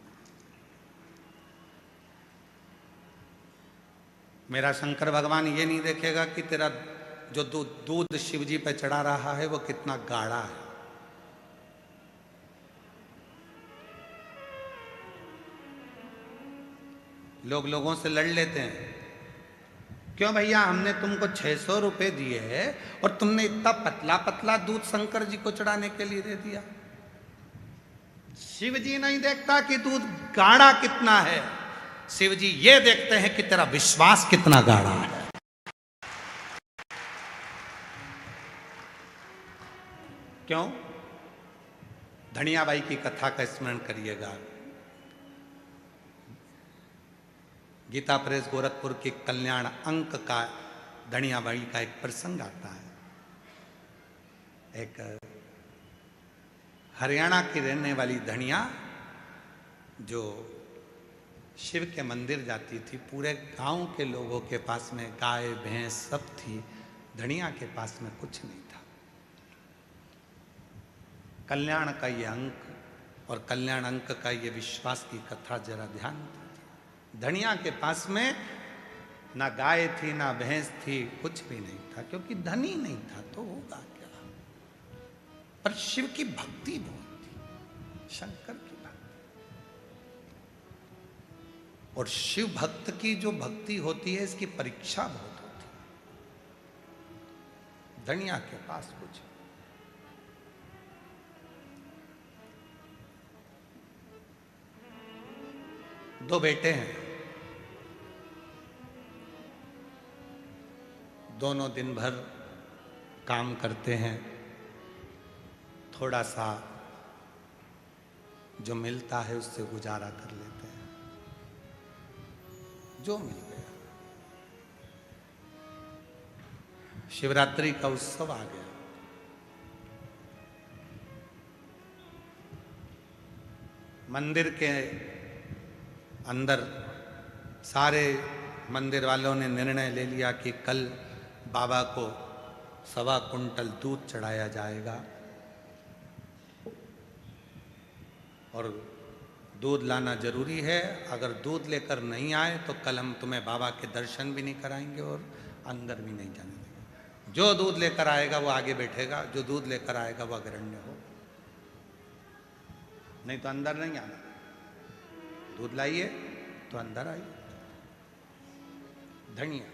मेरा शंकर भगवान ये नहीं देखेगा कि तेरा जो दूध शिव जी पे चढ़ा रहा है वो कितना गाढ़ा है। लोग लोगों से लड़ लेते हैं, क्यों भैया हमने तुमको 600 रुपए दिए है और तुमने इतना पतला पतला दूध शंकर जी को चढ़ाने के लिए दे दिया। शिव जी नहीं देखता कि दूध गाढ़ा कितना है, शिव जी ये देखते हैं कि तेरा विश्वास कितना गाढ़ा है। क्यों? धनियाबाई की कथा का स्मरण करिएगा। गीता प्रेस गोरखपुर के कल्याण अंक का धनियाबाई का एक प्रसंग आता है। एक हरियाणा की रहने वाली धनिया जो शिव के मंदिर जाती थी, पूरे गांव के लोगों के पास में गाय भैंस सब थी, धनिया के पास में कुछ नहीं था। कल्याण का ये अंक और कल्याण अंक का ये विश्वास की कथा जरा ध्यान दीजिए। धनिया के पास में ना गाय थी ना भैंस थी, कुछ भी नहीं था, क्योंकि धनी नहीं था तो होगा क्या। पर शिव की भक्ति बहुत थी, शंकर की भक्ति। और शिव भक्त की जो भक्ति होती है इसकी परीक्षा बहुत होती है। धनिया के पास कुछ। दो बेटे हैं, दोनों दिन भर काम करते हैं, थोड़ा सा जो मिलता है उससे गुजारा कर लेते हैं, जो मिल गया। शिवरात्रि का उत्सव आ गया। मंदिर के अंदर सारे मंदिर वालों ने निर्णय ले लिया कि कल बाबा को 1.25 कुंटल दूध चढ़ाया जाएगा और दूध लाना जरूरी है। अगर दूध लेकर नहीं आए तो कल हम तुम्हें बाबा के दर्शन भी नहीं कराएंगे और अंदर भी नहीं जाने देंगे। जो दूध लेकर आएगा वो आगे बैठेगा, जो दूध लेकर आएगा वो अग्रण्य हो, नहीं तो अंदर नहीं आना। दूध लाइए तो अंदर आइए। धनिया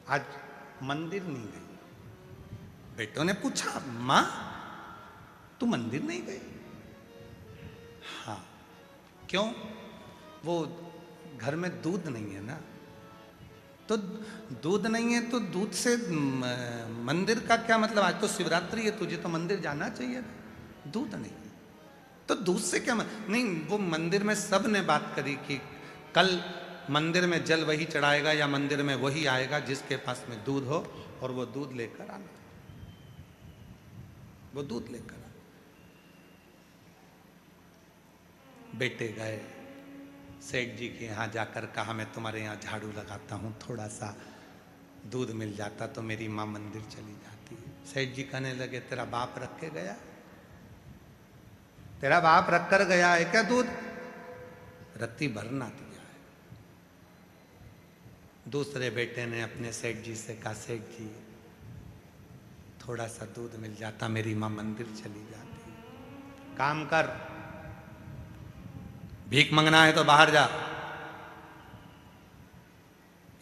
आज मंदिर नहीं गई। बेटों ने पूछा, मां तू मंदिर नहीं गई? हाँ। क्यों? वो घर में दूध नहीं है ना। तो दूध नहीं है तो दूध से मंदिर का क्या मतलब? आज तो शिवरात्रि है, तुझे तो मंदिर जाना चाहिए। दूध नहीं है तो दूध से क्या नहीं। वो मंदिर में सब ने बात करी कि कल मंदिर में जल वही चढ़ाएगा या मंदिर में वही आएगा जिसके पास में दूध हो, और वो दूध लेकर आना। वो दूध लेकर आना। बेटे गए सेठ जी के यहाँ, जाकर कहा मैं तुम्हारे यहाँ झाड़ू लगाता हूँ, थोड़ा सा दूध मिल जाता तो मेरी माँ मंदिर चली जाती। सेठ जी कहने लगे, तेरा बाप रख के गया? तेरा बाप रख कर गया है क्या दूध? रत्ती भरना दिया है। दूसरे बेटे ने अपने सेठ जी से कहा, सेठ जी थोड़ा सा दूध मिल जाता, मेरी माँ मंदिर चली जाती। काम कर, भीख मंगना है तो बाहर जा,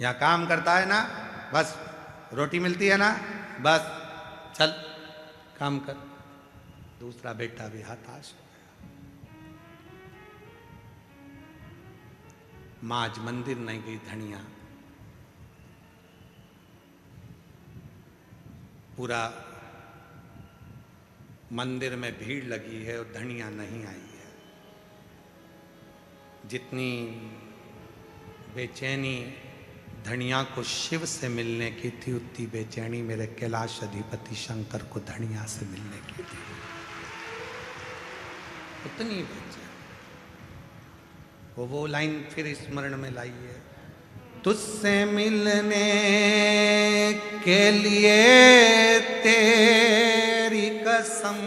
यहां काम करता है ना, बस रोटी मिलती है ना, बस चल काम कर। दूसरा बेटा भी हताश हो गया। मां आज मंदिर नहीं गई। धनिया पूरा मंदिर में भीड़ लगी है और धनिया नहीं आई है। जितनी बेचैनी धनिया को शिव से मिलने की थी, उतनी बेचैनी मेरे कैलाश अधिपति शंकर को धनिया से मिलने की थी। उतनी बेचैनी। वो लाइन फिर स्मरण में लाई है, तुझसे मिलने के लिए तेरी कसम,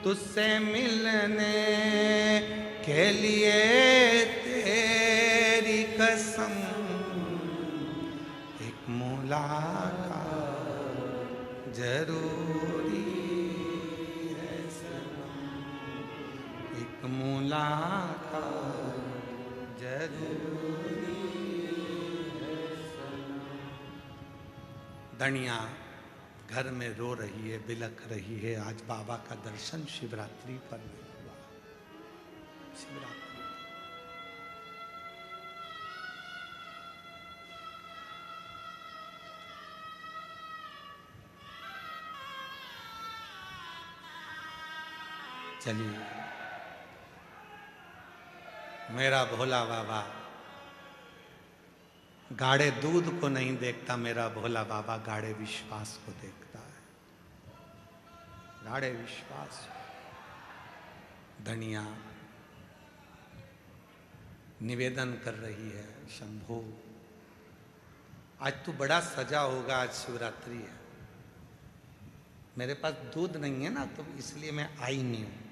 तुझसे मिलने के लिए तेरी कसम, एक मुलाकात जरूरी है सनम, एक मुलाकात जरूरी है सनम। धनिया घर में रो रही है, बिलख रही है। आज बाबा का दर्शन शिवरात्रि पर नहीं हुआ। शिवरात्रि चलिए, मेरा भोला बाबा गाढ़े दूध को नहीं देखता, मेरा भोला बाबा गाढ़े विश्वास को देखता है। गाढ़े विश्वास। धनिया निवेदन कर रही है, शंभो आज तू बड़ा सजा होगा, आज शिवरात्रि है, मेरे पास दूध नहीं है ना, तो इसलिए मैं आई नहीं हूं।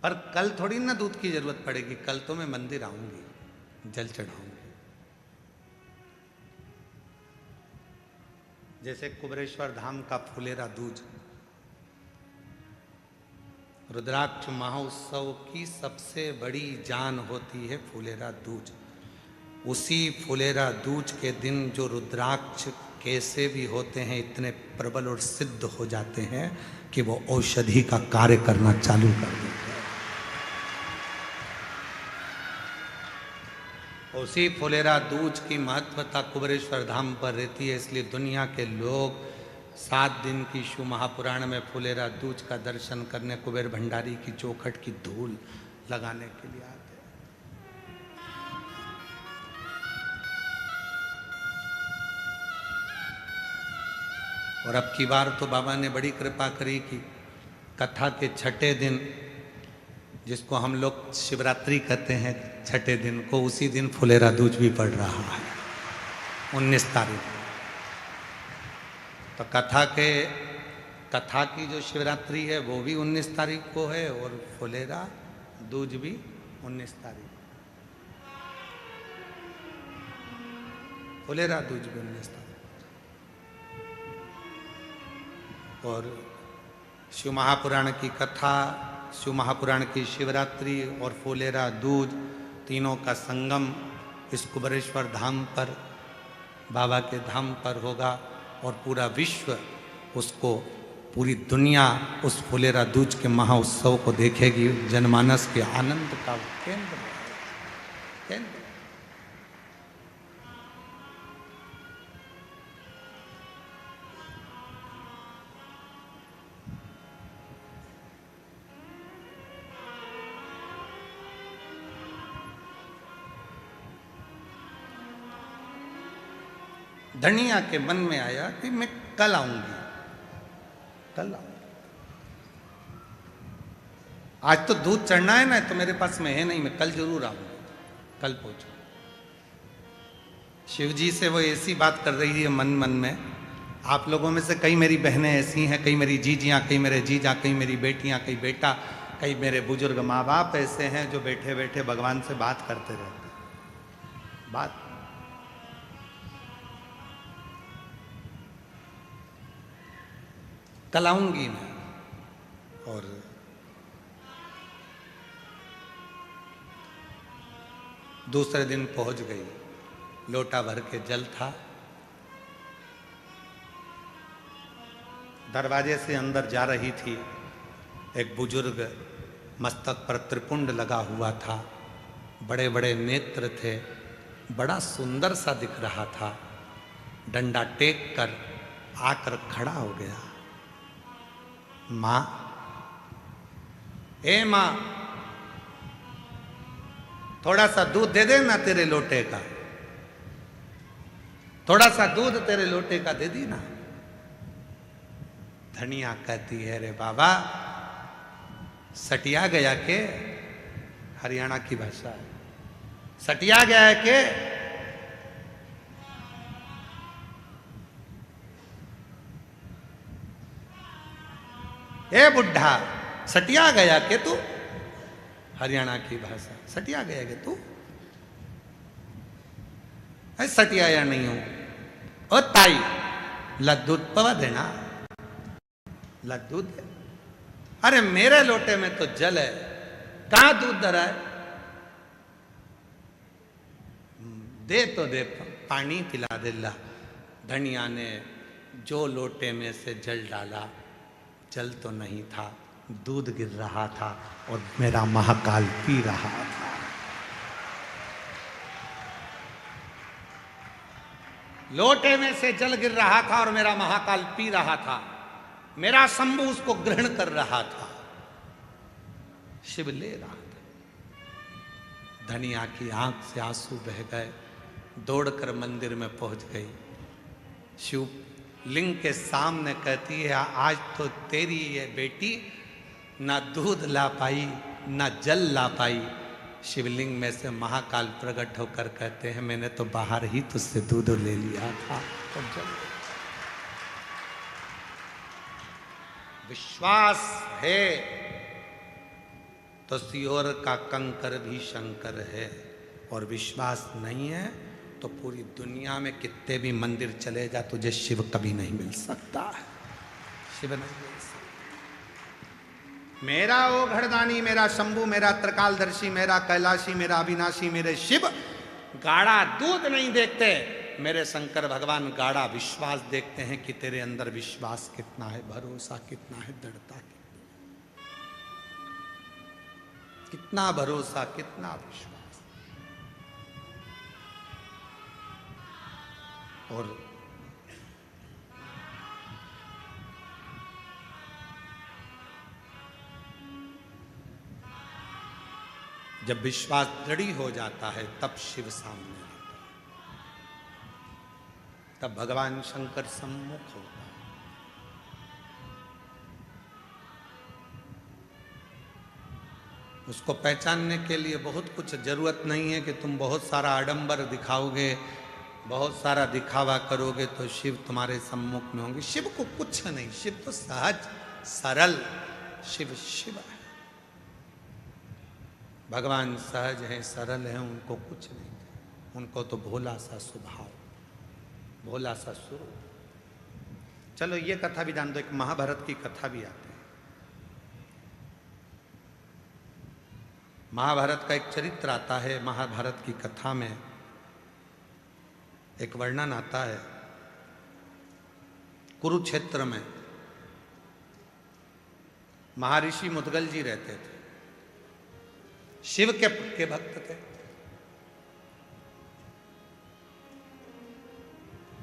पर कल थोड़ी ना दूध की जरूरत पड़ेगी, कल तो मैं मंदिर आऊंगी, जल चढ़ाऊंगी। जैसे कुबरेश्वर धाम का फुलेरा दूज, रुद्राक्ष महोत्सव की सबसे बड़ी जान होती है फुलेरा दूज। उसी फुलेरा दूज के दिन जो रुद्राक्ष कैसे भी होते हैं इतने प्रबल और सिद्ध हो जाते हैं कि वो औषधि का कार्य करना चालू कर देते हैं। उसी फुलेरा दूज की महत्वता कुबेरेश्वर धाम पर रहती है, इसलिए दुनिया के लोग 7 दिन की शिव महापुराण में फुलेरा दूज का दर्शन करने कुबेर भंडारी की चौखट की धूल लगाने के लिए आते हैं। और अब की बार तो बाबा ने बड़ी कृपा करी कि कथा के छठे दिन, जिसको हम लोग शिवरात्रि कहते हैं, छठे दिन को उसी दिन फुलेरा दूज भी पड़ रहा है 19 तारीख। तो कथा की जो शिवरात्रि है वो भी 19 तारीख को है और फुलेरा दूज भी 19 तारीख, फुलेरा दूज भी 19 तारीख। और शिव महापुराण की कथा, शिव महापुराण की शिवरात्रि और फुलेरा दूज तीनों का संगम इस कुबेरेश्वर धाम पर, बाबा के धाम पर होगा और पूरा विश्व उसको, पूरी दुनिया उस फुलेरा दूज के महाउत्सव को देखेगी। जनमानस के आनंद का केंद्र। धनिया के मन में आया कि मैं कल आऊंगी, कल आऊंगी। आज तो दूध चढ़ना है ना, तो मेरे पास में है नहीं, मैं कल जरूर आऊंगी, कल पहुंचूंगी। शिव जी से वो ऐसी बात कर रही है मन में। आप लोगों में से कई मेरी बहनें ऐसी हैं, कई मेरी जीजियां, कई मेरे जीजा, कई मेरी बेटियां, कई बेटा, कई मेरे बुजुर्ग माँ बाप ऐसे हैं जो बैठे बैठे भगवान से बात करते रहते हैं। बात कल आऊंगी मैं। और दूसरे दिन पहुंच गई, लोटा भर के जल था, दरवाजे से अंदर जा रही थी। एक बुजुर्ग, मस्तक पर त्रिपुंड लगा हुआ था, बड़े बड़े नेत्र थे, बड़ा सुंदर सा दिख रहा था। डंडा टेक कर आकर खड़ा हो गया। मां, ए मां, थोड़ा सा दूध दे देना तेरे लोटे का, थोड़ा सा दूध तेरे लोटे का दे दी ना। धनिया कहती है, रे बाबा सटिया गया के, हरियाणा की भाषा है, सटिया गया है के? ए बुढ़ा, सटिया गया के तू? हरियाणा की भाषा, सटिया गया के तू? सटिया या नहीं हूं। ओ ताई, लद्दूध पवा देना, लद्दूध। अरे मेरे लोटे में तो जल है, कहां दूध धरा है? दे तो दे, पानी पिला दे ला। धनिया ने जो लोटे में से जल डाला, जल तो नहीं था, दूध गिर रहा था और मेरा महाकाल पी रहा था। लोटे में से जल गिर रहा था और मेरा महाकाल पी रहा था। मेरा शंभु उसको ग्रहण कर रहा था, शिव ले रहा था। धनिया की आंख से आंसू बह गए, दौड़कर मंदिर में पहुंच गई। शिव लिंग के सामने कहती है, आज तो तेरी ये बेटी ना दूध ला पाई ना जल ला पाई। शिवलिंग में से महाकाल प्रकट होकर कहते हैं, मैंने तो बाहर ही तुझसे दूध ले लिया था तो जल। विश्वास है तो सियोर का कंकर भी शंकर है, और विश्वास नहीं है तो पूरी दुनिया में कितने भी मंदिर चले जा, तुझे शिव कभी नहीं मिल सकता है। शिव नहीं मिल सकता। मेरा ओ घड़दानी, मेरा शंभु, मेरा त्रिकालदर्शी, मेरा कैलाशी, मेरा अविनाशी, मेरे शिव गाढ़ा दूध नहीं देखते, मेरे शंकर भगवान गाढ़ा विश्वास देखते हैं कि तेरे अंदर विश्वास कितना है, भरोसा कितना है, दृढ़ता कितना भरोसा, कितना विश्वास। और जब विश्वास दृढ़ हो जाता है तब शिव सामने आता है, तब भगवान शंकर सम्मुख होता है। उसको पहचानने के लिए बहुत कुछ जरूरत नहीं है कि तुम बहुत सारा आडंबर दिखाओगे, बहुत सारा दिखावा करोगे तो शिव तुम्हारे सम्मुख में होंगे। शिव को कुछ नहीं, शिव तो सहज सरल, शिव शिव है। भगवान सहज हैं, सरल हैं, उनको कुछ नहीं, उनको तो भोला सा स्वभाव, भोला सा स्वरूप। चलो ये कथा भी जान दो, एक महाभारत की कथा भी आती है। महाभारत का एक चरित्र आता है। महाभारत की कथा में एक वर्णन आता है, कुरुक्षेत्र में महर्षि मुद्गल जी रहते थे, शिव के भक्त थे।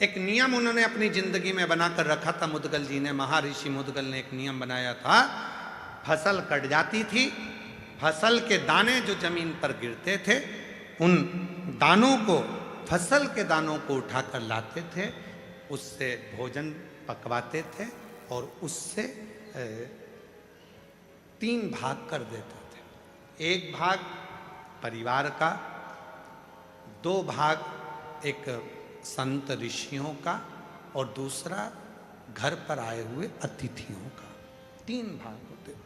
एक नियम उन्होंने अपनी जिंदगी में बनाकर रखा था मुद्गल जी ने, महर्षि मुद्गल ने एक नियम बनाया था। फसल कट जाती थी, फसल के दाने जो जमीन पर गिरते थे उन दानों को, फसल के दानों को उठाकर लाते थे, उससे भोजन पकवाते थे और उससे 3 भाग कर देते थे। 1 भाग परिवार का, 2 भाग एक संत ऋषियों का और दूसरा घर पर आए हुए अतिथियों का। 3 भाग होते थे।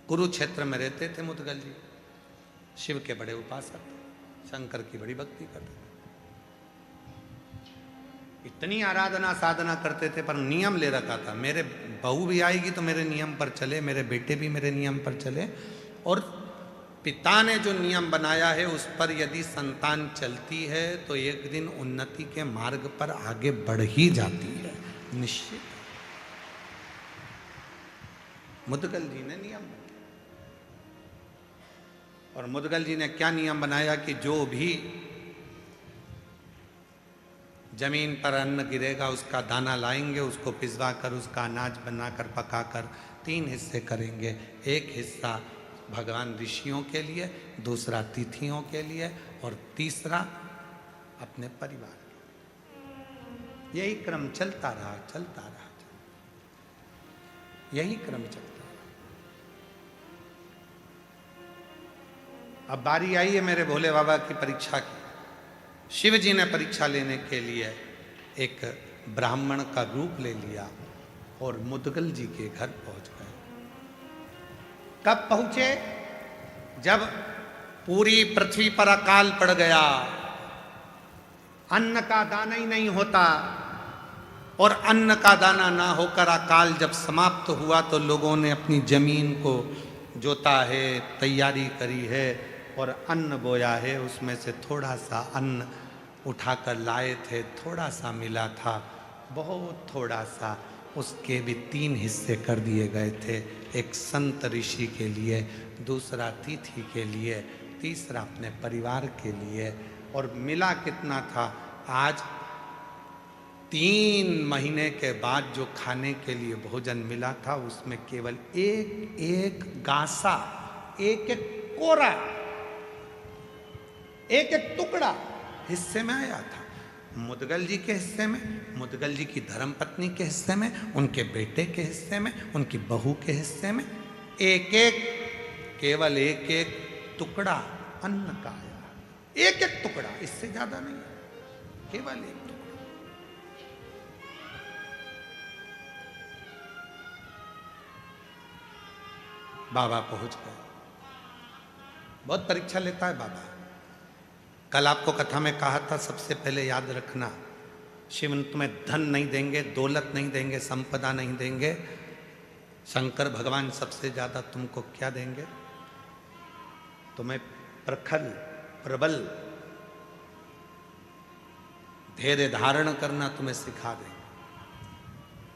कुरुक्षेत्र में रहते थे मुद्गल जी, शिव के बड़े उपासक थे, शंकर की बड़ी भक्ति करते थे, इतनी आराधना साधना करते थे। पर नियम ले रखा था, मेरे बहू भी आएगी तो मेरे नियम पर चले, मेरे बेटे भी मेरे नियम पर चले, और पिता ने जो नियम बनाया है उस पर यदि संतान चलती है तो एक दिन उन्नति के मार्ग पर आगे बढ़ ही जाती है, निश्चित। मुद्गल जी ने नियम बनाया, और मुद्गल जी ने क्या नियम बनाया कि जो भी जमीन पर अन्न गिरेगा उसका दाना लाएंगे, उसको पिसवा कर उसका अनाज बनाकर पकाकर 3 हिस्से करेंगे। 1 हिस्सा भगवान ऋषियों के लिए, दूसरा तिथियों के लिए और तीसरा अपने परिवार के। यही क्रम चलता रहा, चलता रहा, यही क्रम चलता रहा। अब बारी आई है मेरे भोले बाबा की परीक्षा की। शिव जी ने परीक्षा लेने के लिए एक ब्राह्मण का रूप ले लिया और मुद्गल जी के घर पहुंच गए। कब पहुंचे? जब पूरी पृथ्वी पर अकाल पड़ गया, अन्न का दाना ही नहीं होता, और अन्न का दाना ना होकर अकाल जब समाप्त हुआ तो लोगों ने अपनी जमीन को जोता है, तैयारी करी है और अन्न बोया है। उसमें से थोड़ा सा अन्न उठाकर लाए थे, थोड़ा सा मिला था, बहुत थोड़ा सा, उसके भी 3 हिस्से कर दिए गए थे। एक संत ऋषि के लिए, दूसरा तिथि के लिए, तीसरा अपने परिवार के लिए। और मिला कितना था? आज 3 महीने के बाद जो खाने के लिए भोजन मिला था उसमें केवल एक गासा, एक कोरा, एक टुकड़ा हिस्से में आया था। मुद्गल जी के हिस्से में, मुद्गल जी की धर्मपत्नी के हिस्से में, उनके बेटे के हिस्से में, उनकी बहू के हिस्से में केवल एक टुकड़ा अन्न का आया। एक टुकड़ा, इससे ज्यादा नहीं, केवल एक टुकड़ा। बाबा पहुंच गए। बहुत परीक्षा लेता है बाबा। कल आपको कथा में कहा था, सबसे पहले याद रखना, शिव तुम्हें धन नहीं देंगे, दौलत नहीं देंगे, संपदा नहीं देंगे। शंकर भगवान सबसे ज्यादा तुमको क्या देंगे? तुम्हें प्रखर प्रबल धैर्य धारण करना तुम्हें सिखा देंगे,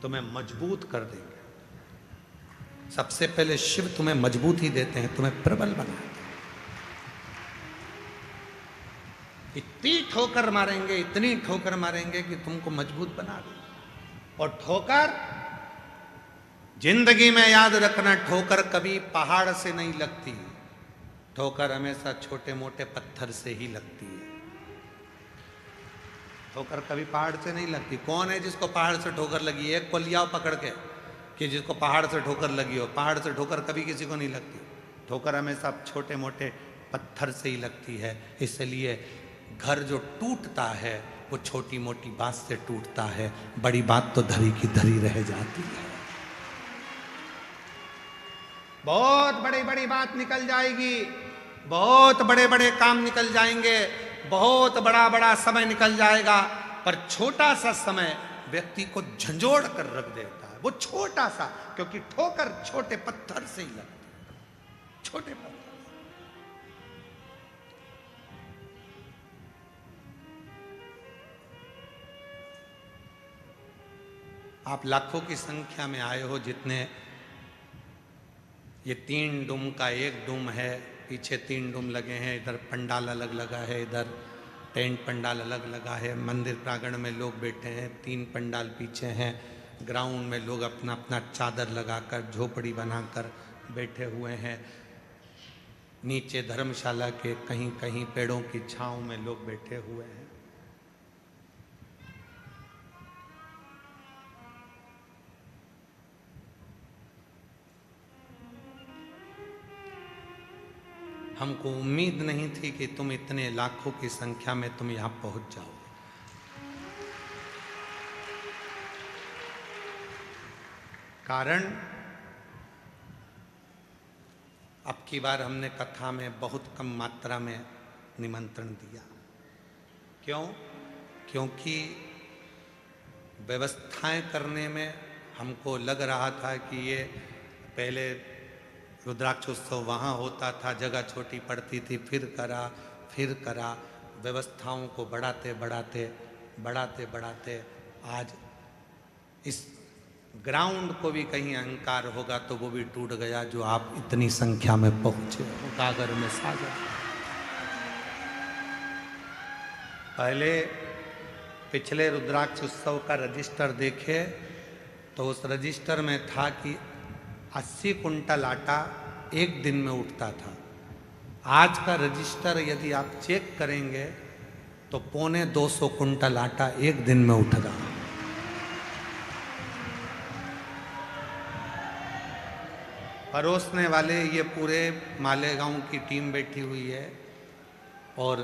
तुम्हें मजबूत कर देंगे। सबसे पहले शिव तुम्हें मजबूत ही देते हैं, तुम्हें प्रबल बनाते हैं। इतनी ठोकर मारेंगे, इतनी ठोकर मारेंगे कि तुमको मजबूत बना देंगे। और ठोकर जिंदगी में याद रखना, ठोकर कभी पहाड़ से नहीं लगती, ठोकर हमेशा छोटे मोटे पत्थर से ही लगती है। ठोकर कभी पहाड़ से नहीं लगती। कौन है जिसको पहाड़ से ठोकर लगी है? एक को लियाओ पकड़ के कि जिसको पहाड़ से ठोकर लगी हो। पहाड़ से ठोकर कभी किसी को नहीं लगती, ठोकर हमेशा छोटे मोटे पत्थर से ही लगती है। इसलिए घर जो टूटता है वो छोटी मोटी बात से टूटता है, बड़ी बात तो धरी की धरी रह जाती है। बहुत बड़ी बड़ी बात निकल जाएगी, बहुत बड़े बड़े काम निकल जाएंगे, बहुत बड़ा बड़ा समय निकल जाएगा, पर छोटा सा समय व्यक्ति को झंझोड़ कर रख देता है। वो छोटा सा, क्योंकि ठोकर छोटे पत्थर से ही लगती है, छोटे पत्थर। आप लाखों की संख्या में आए हो, जितने ये 3 डूम का 1 डूम है, पीछे 3 डूम लगे हैं, इधर पंडाल अलग लगा है, इधर टेंट पंडाल अलग लगा है, मंदिर प्रांगण में लोग बैठे हैं, 3 पंडाल पीछे हैं, ग्राउंड में लोग अपना अपना चादर लगाकर झोपड़ी बनाकर बैठे हुए हैं, नीचे धर्मशाला के कहीं कहीं पेड़ों की छांव में लोग बैठे हुए हैं। हमको उम्मीद नहीं थी कि तुम इतने लाखों की संख्या में तुम यहां पहुंच जाओ। कारण अब की बार हमने कथा में बहुत कम मात्रा में निमंत्रण दिया। क्यों? क्योंकि व्यवस्थाएं करने में हमको लग रहा था कि ये पहले रुद्राक्षोत्सव वहाँ होता था, जगह छोटी पड़ती थी, फिर करा, व्यवस्थाओं को बढ़ाते बढ़ाते आज इस ग्राउंड को भी कहीं अहंकार होगा तो वो भी टूट गया, जो आप इतनी संख्या में पहुंचे हो। गागर में सागर। पहले पिछले रुद्राक्ष उत्सव का रजिस्टर देखे तो उस रजिस्टर में था कि 80 कुंटल आटा एक दिन में उठता था। आज का रजिस्टर यदि आप चेक करेंगे तो 250 कुंटल आटा एक दिन में उठ रहा। परोसने वाले ये पूरे मालेगांव की टीम बैठी हुई है और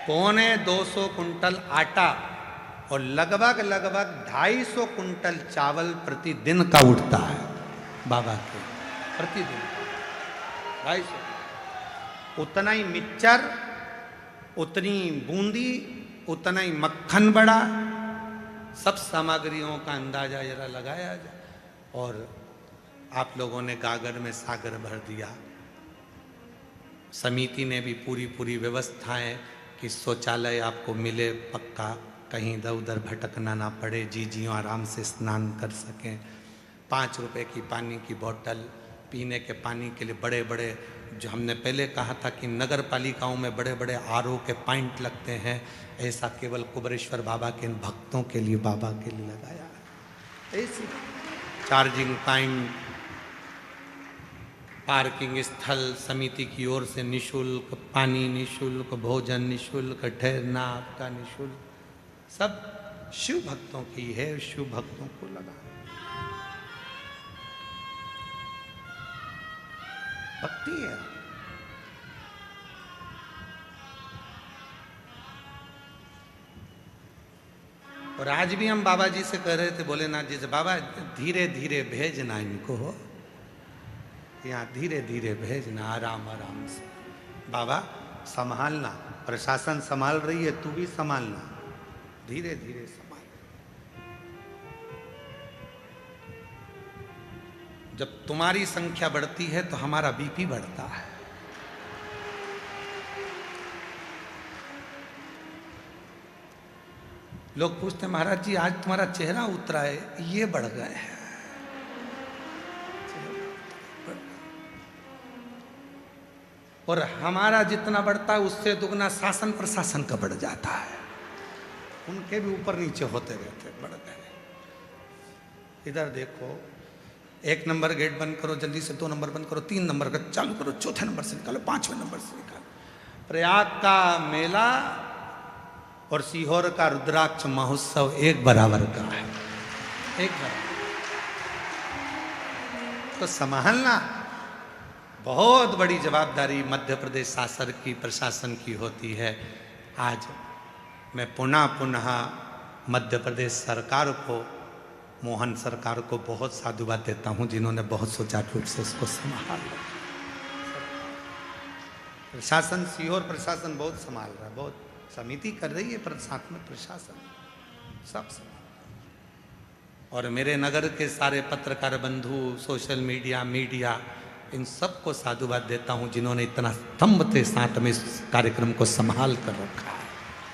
250 कुंटल आटा और लगभग 250 कुंटल चावल प्रतिदिन का उठता है बाबा के, प्रतिदिन 250। उतना ही मिक्सचर, उतनी बूंदी, उतना ही मक्खन बड़ा, सब सामग्रियों का अंदाजा जरा लगाया जाए। और आप लोगों ने गागर में सागर भर दिया। समिति ने भी पूरी व्यवस्थाएं कि शौचालय आपको मिले पक्का, कहीं इधर उधर भटकना ना पड़े, जीजियों आराम से स्नान कर सकें। 5 रुपए की पानी की बोतल, पीने के पानी के लिए बड़े बड़े, जो हमने पहले कहा था कि नगर पालिकाओं में बड़े बड़े आरओ के पॉइंट लगते हैं, ऐसा केवल कुबरेश्वर बाबा के भक्तों के लिए, बाबा के लिए लगाया है। ऐसी चार्जिंग पॉइंट, पार्किंग स्थल समिति की ओर से निशुल्क, पानी निशुल्क, भोजन निशुल्क, ठहरना आपका निशुल्क, सब शिव भक्तों की है, शिव भक्तों को लगा। भक्ति है। और आज भी हम बाबा जी से कह रहे थे, भोलेनाथ जी से, बाबा धीरे धीरे भेजना इनको, हो यहाँ धीरे धीरे भेजना, आराम आराम से। बाबा संभालना, प्रशासन संभाल रही है, तू भी संभालना, धीरे धीरे संभाल। जब तुम्हारी संख्या बढ़ती है तो हमारा बीपी बढ़ता है। लोग पूछते हैं महाराज जी आज तुम्हारा चेहरा उतरा है, ये बढ़ गए हैं। और हमारा जितना बढ़ता है उससे दुगना शासन प्रशासन का बढ़ जाता है। उनके भी ऊपर नीचे होते रहते, बढ़ गए। इधर देखो, 1 नंबर गेट बंद करो, जल्दी से 2 नंबर बंद करो, 3 नंबर का चालू करो, 4थे नंबर से निकालो, 5वें नंबर से निकालो। प्रयाग का मेला और सीहोर का रुद्राक्ष महोत्सव एक बराबर का है, एक बराबर। तो संभालना बहुत बड़ी जवाबदारी मध्य प्रदेश शासन की, प्रशासन की होती है। आज मैं पुनः मध्य प्रदेश सरकार को, मोहन सरकार को बहुत साधुवाद देता हूं, जिन्होंने बहुत सुचारू रूप से इसको संभाला। प्रशासन, सीहोर प्रशासन बहुत संभाल रहा है, बहुत समिति कर रही है, पर साथ में प्रशासन सब संभाल। और मेरे नगर के सारे पत्रकार बंधु, सोशल मीडिया, इन सबको साधुवाद देता हूं, जिन्होंने इतना स्तंभ के साथ में इस कार्यक्रम को संभाल कर रखा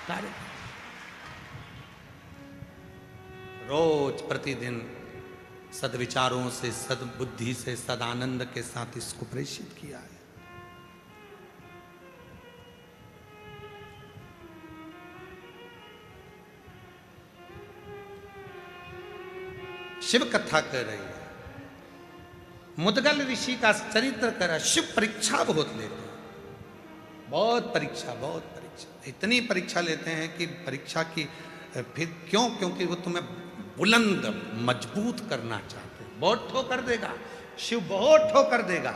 है। रोज प्रतिदिन सद्विचारों से, सद्बुद्धि से, सदानंद के साथ इसको प्रेषित किया है। शिव कथा कर रही है, मुदगल ऋषि का चरित्र कर रहा है। शिव परीक्षा बहुत लेते हैं, बहुत परीक्षा, इतनी परीक्षा लेते हैं कि परीक्षा की फिर क्यों, क्योंकि वो तुम्हें बुलंद मजबूत करना चाहते हैं। बहुत ठोकर देगा शिव, बहुत ठोकर देगा।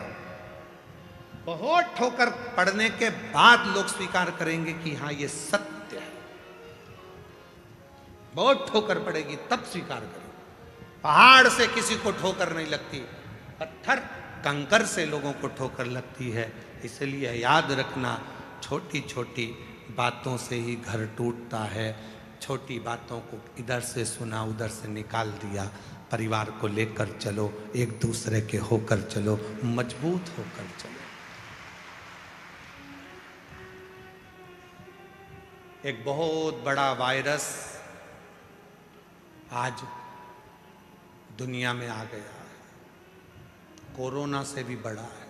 बहुत ठोकर पड़ने के बाद लोग स्वीकार करेंगे कि हाँ ये सत्य है। बहुत ठोकर पड़ेगी तब स्वीकार करेंगे। पहाड़ से किसी को ठोकर नहीं लगती, पत्थर कंकर से लोगों को ठोकर लगती है। इसलिए याद रखना, छोटी छोटी बातों से ही घर टूटता है। छोटी बातों को इधर से सुना, उधर से निकाल दिया। परिवार को लेकर चलो, एक दूसरे के होकर चलो, मजबूत होकर चलो। एक बहुत बड़ा वायरस आज दुनिया में आ गया है, कोरोना से भी बड़ा है।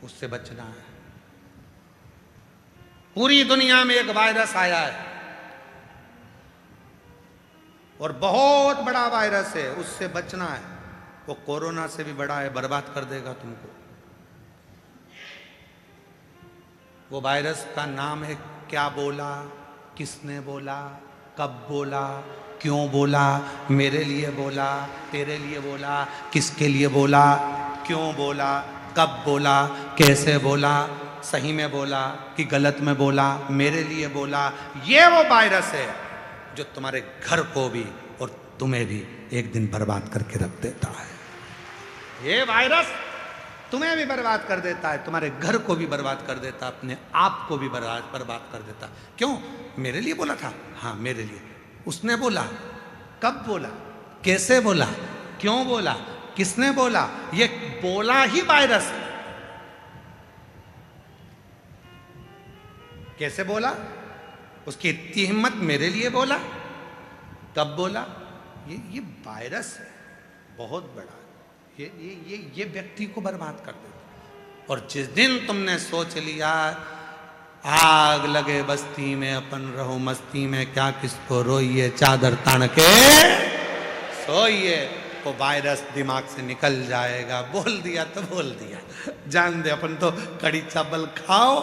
उससे बचना है। पूरी दुनिया में एक वायरस आया है और बहुत बड़ा वायरस है, उससे बचना है। वो कोरोना से भी बड़ा है, बर्बाद कर देगा तुमको। वो वायरस का नाम है क्या बोला, किसने बोला, कब बोला, क्यों बोला, मेरे लिए बोला, तेरे लिए बोला, किसके लिए बोला, क्यों बोला, कब बोला, कैसे बोला, सही में बोला कि गलत में बोला, मेरे लिए बोला। ये वो वायरस है जो तुम्हारे घर को भी और तुम्हें भी एक दिन बर्बाद करके रख देता है। ये वायरस तुम्हें भी बर्बाद कर देता है, तुम्हारे घर को भी बर्बाद कर देता, अपने आप को भी बर्बाद कर देता। क्यों? मेरे लिए बोला था, हाँ मेरे लिए। उसने बोला, कब बोला, कैसे बोला, क्यों बोला, किसने बोला, ये बोला ही वायरस है। कैसे बोला, उसकी इतनी हिम्मत, मेरे लिए बोला, कब बोला, ये वायरस है बहुत बड़ा। ये व्यक्ति को बर्बाद कर देता। और जिस दिन तुमने सोच लिया आग लगे बस्ती में, अपन रहो मस्ती में, क्या किसको रोइए, चादर तान के सोइए, वो वायरस दिमाग से निकल जाएगा। बोल दिया तो बोल दिया, जान दे। अपन तो कड़ी चावल खाओ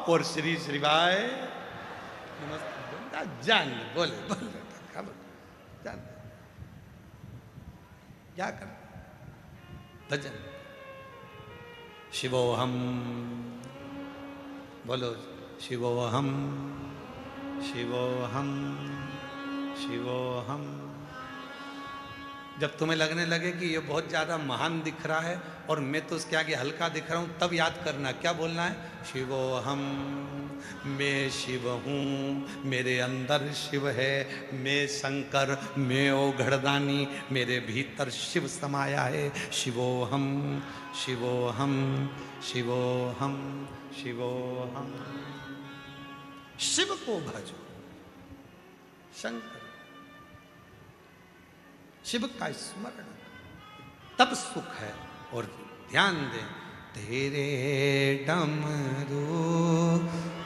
और श्री श्रीवाय नमस्ते जान दे, बोले जान दे। क्या कर भजन शिवोहम, बोलो शिवोहम, शिवोहम, शिवोहम। जब तुम्हें लगने लगे कि ये बहुत ज़्यादा महान दिख रहा है और मैं तो उसके आगे हल्का दिख रहा हूँ, तब याद करना क्या बोलना है, शिवो हम, मैं शिव हूँ, मेरे अंदर शिव है, मैं शंकर, मैं ओ घड़दानी, मेरे भीतर शिव समाया है। शिवो हम, शिवो हम, शिवो हम, शिवो हम। शिव को भजो, शंकर, शिव का स्मरण, तब सुख है। और ध्यान दें, तेरे डमरू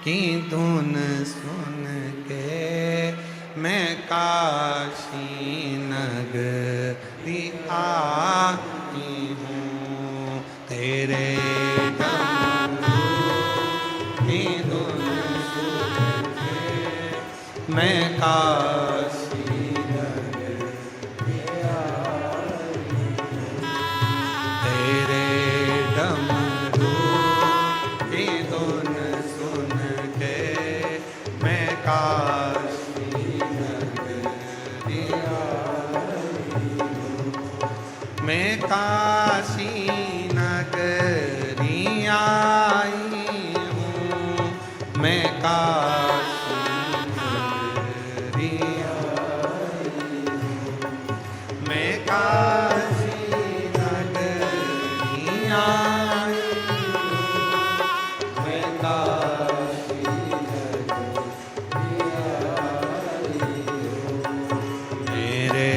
की धुन सुन के मैं काशी नगरी आई हूँ। तेरे डमरू की धुन सुन के मैं काशी, मैं काशी नगरी आई हूँ, मैं काशी नगरी आई हूँ, मैं काशी नगरी आई हूँ, मैं काशी नगरी आई हूँ। मेरे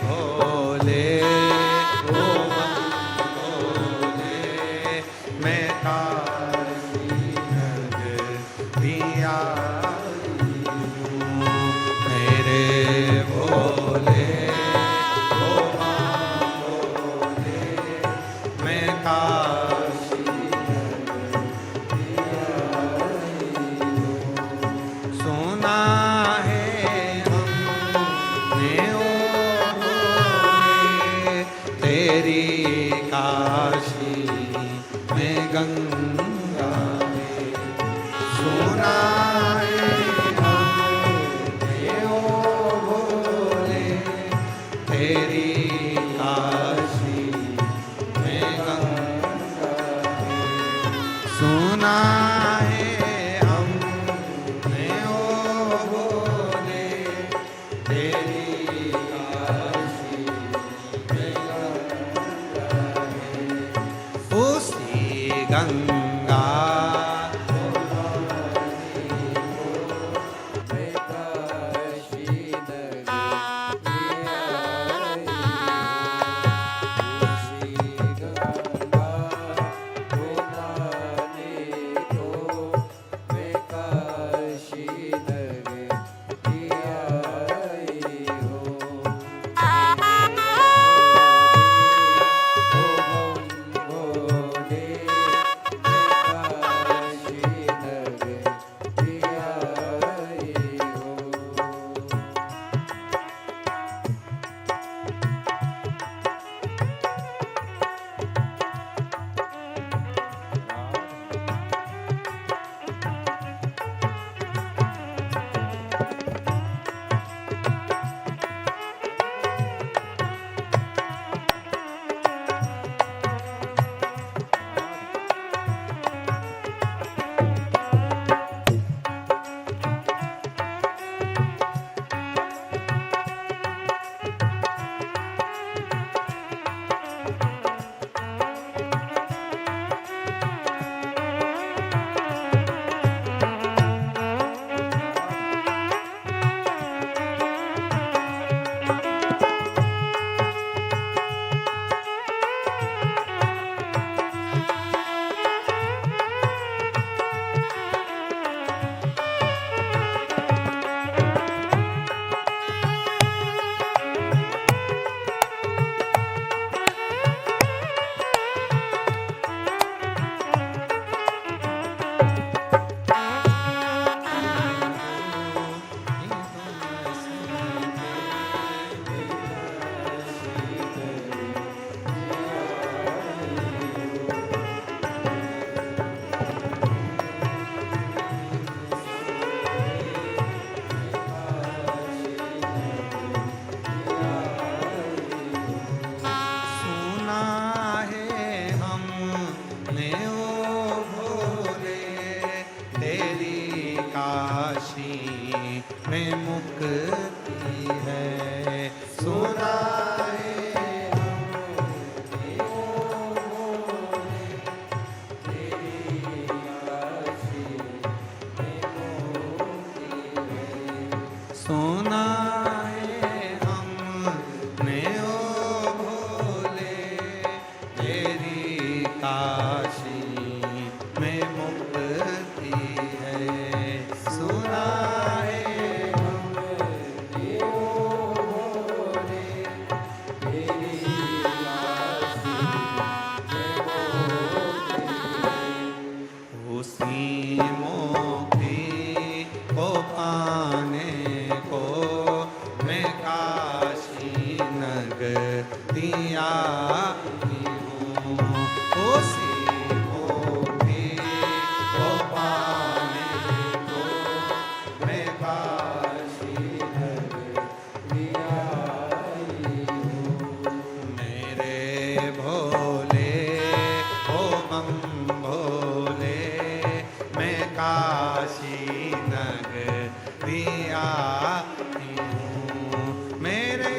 भोले गंगा में सोना है हमने ओ भोले, तेरी काशी में गंगा में सोना है हमने ओ भोले, तेरी काशी में गंगा है। उसी गंगा नगरिया हूँ सीखो भी वो पाने को मैं काशी नगरिया मेरे भोले ओ बम भोले मैं काशी नगरिया हूँ मेरे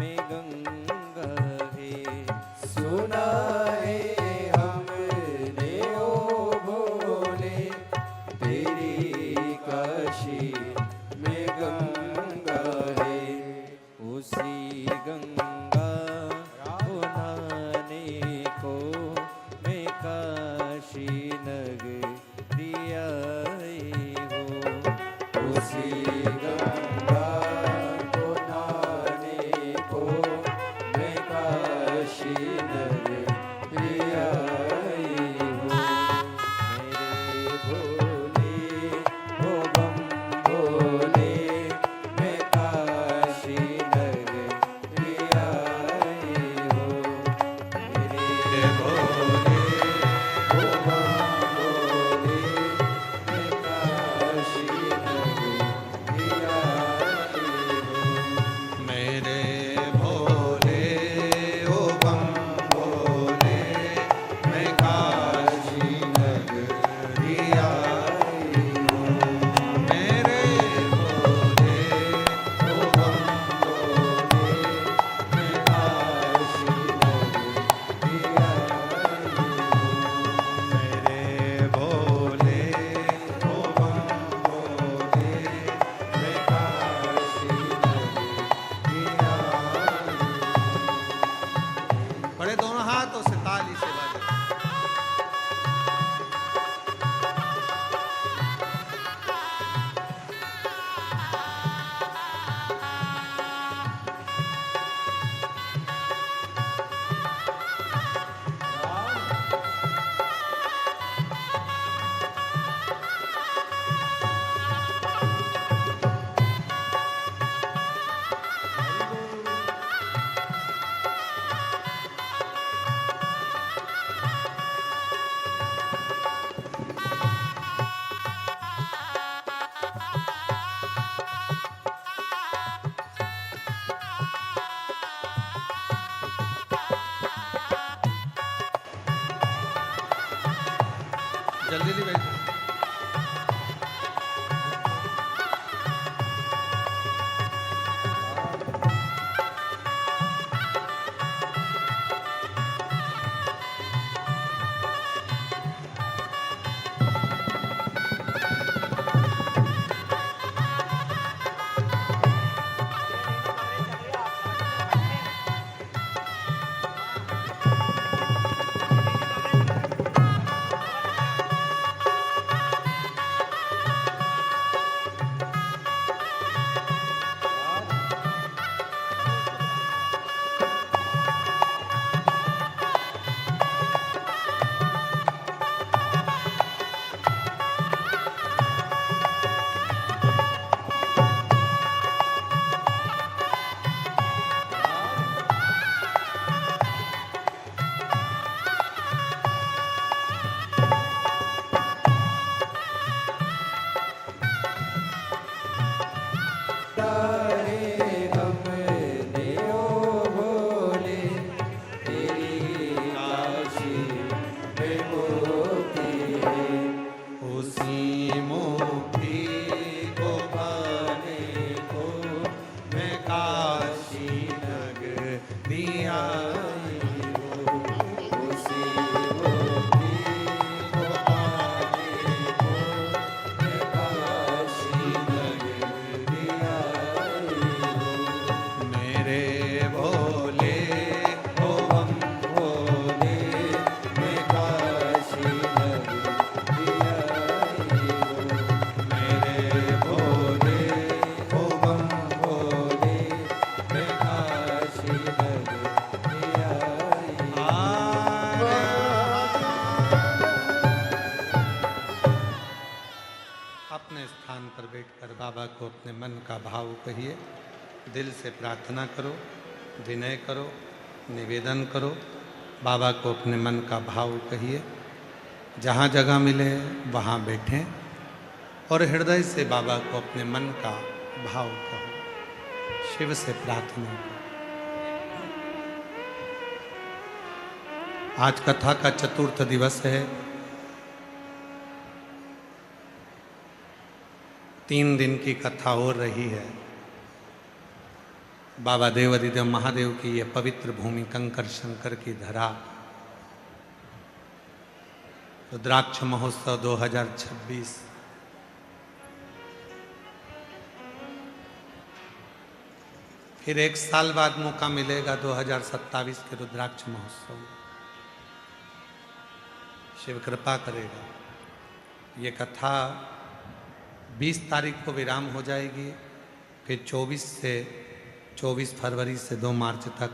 में गंगा है। सुना है हमने ओ भोले तेरी काशी में गंगा है। उसी गंगा को नहाने को मैं काशी नगरी आई हूँ। उसी गंगा को नहाने को मैं काशी नगरी आई हूँ। मेरे भोले ओ बम भोले मैं काशी नगरी आई हूँ। मेरे भोले ओ बम भोले मैं काशी नगरी आई हूँ। मेरे भोले ओ बम भोले मैं काशी नगरी आई हूँ। मेरे भोले ओ बम भोले मैं काशी नगरी आई हूँ। मेरे भोले ओ बम भोले मैं काशी नगरी आई हूँ। बड़े दोनों हाथों से ताली से बजाओ। जल्दी जल्दी बैठो। उसी मोती को पाने को मैं काशी नगरी आई हूँ। उसी मोती को पाने को मैं काशी नगरी आई हूँ। मेरे भोले ओ बम भोले मैं काशी नगरी आई हूँ। मेरे भोले ओ बम भोले मैं काशी नगरी आई हूँ। अपने स्थान पर बैठकर बाबा को अपने मन का भाव कहिए। दिल से प्रार्थना करो, विनय करो, निवेदन करो। बाबा को अपने मन का भाव कहिए। जहाँ जगह मिले वहाँ बैठें और हृदय से बाबा को अपने मन का भाव कहो। शिव से प्रार्थना करो। आज कथा का चतुर्थ दिवस है। 3 दिन की कथा हो रही है। बाबा देव अधिदेव महादेव की ये पवित्र भूमि कंकर शंकर की धरा रुद्राक्ष महोत्सव 2026 फिर एक साल बाद मौका मिलेगा 2027 के रुद्राक्ष महोत्सव में। शिव कृपा करेगा। ये कथा 20 तारीख को विराम हो जाएगी, फिर 24 फरवरी से 2 मार्च तक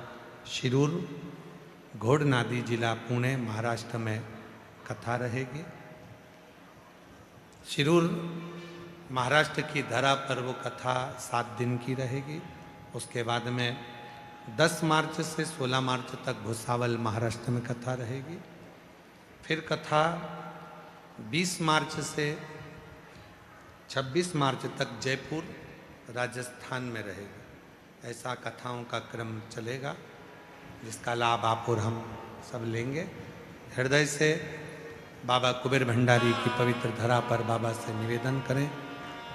शिरूर घोड़नादी जिला पुणे महाराष्ट्र में कथा रहेगी। शिरूर महाराष्ट्र की धरा पर वो कथा 7 दिन की रहेगी। उसके बाद में 10 मार्च से 16 मार्च तक भुसावल महाराष्ट्र में कथा रहेगी। फिर कथा 20 मार्च से 26 मार्च तक जयपुर राजस्थान में रहेगा। ऐसा कथाओं का क्रम चलेगा, जिसका लाभ आप और हम सब लेंगे। हृदय से बाबा कुबेर भंडारी की पवित्र धरा पर बाबा से निवेदन करें,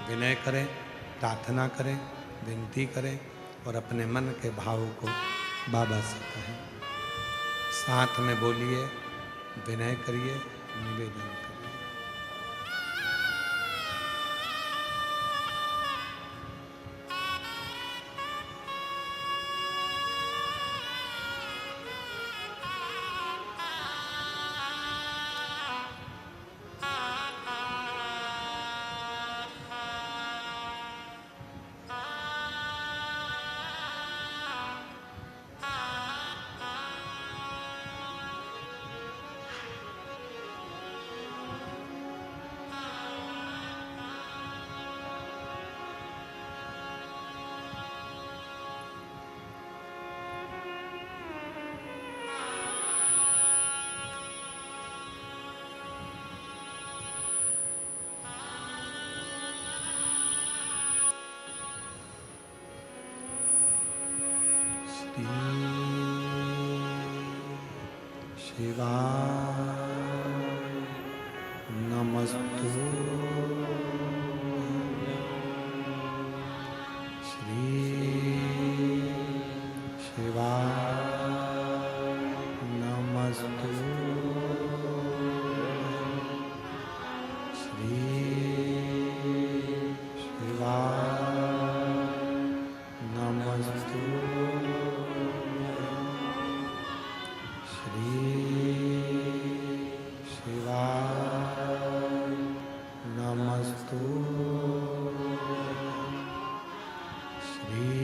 विनय करें, प्रार्थना करें, विनती करें और अपने मन के भाव को बाबा से कहें। साथ में बोलिए, विनय करिए, निवेदन करिए। शिवाय नमस्तु श्री शिवाय नमस्तु श्री शिवाय नमस्तु श्री शिवाय नमस्तु श्री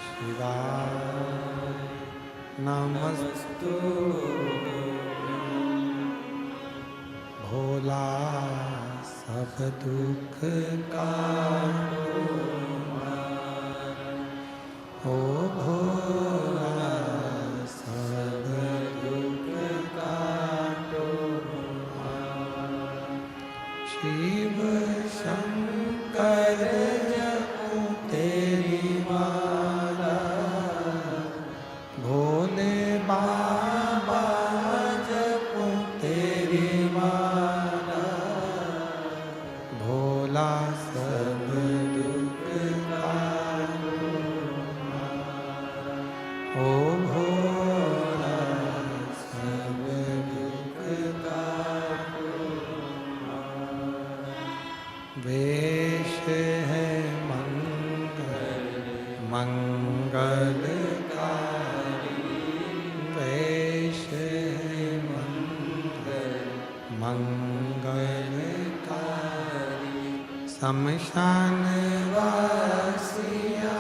शिवाय नमस्तु भोला सब दुख का ओ भोला सब दुख काटो शिव शंकर जपो तेरी माला भोले बाबा जपो तेरी माला भोला सब दुख काटो ओ भोला सब दुख काटो वेश है मंगलकारी वेश है मंगलकारी शमशान वासिया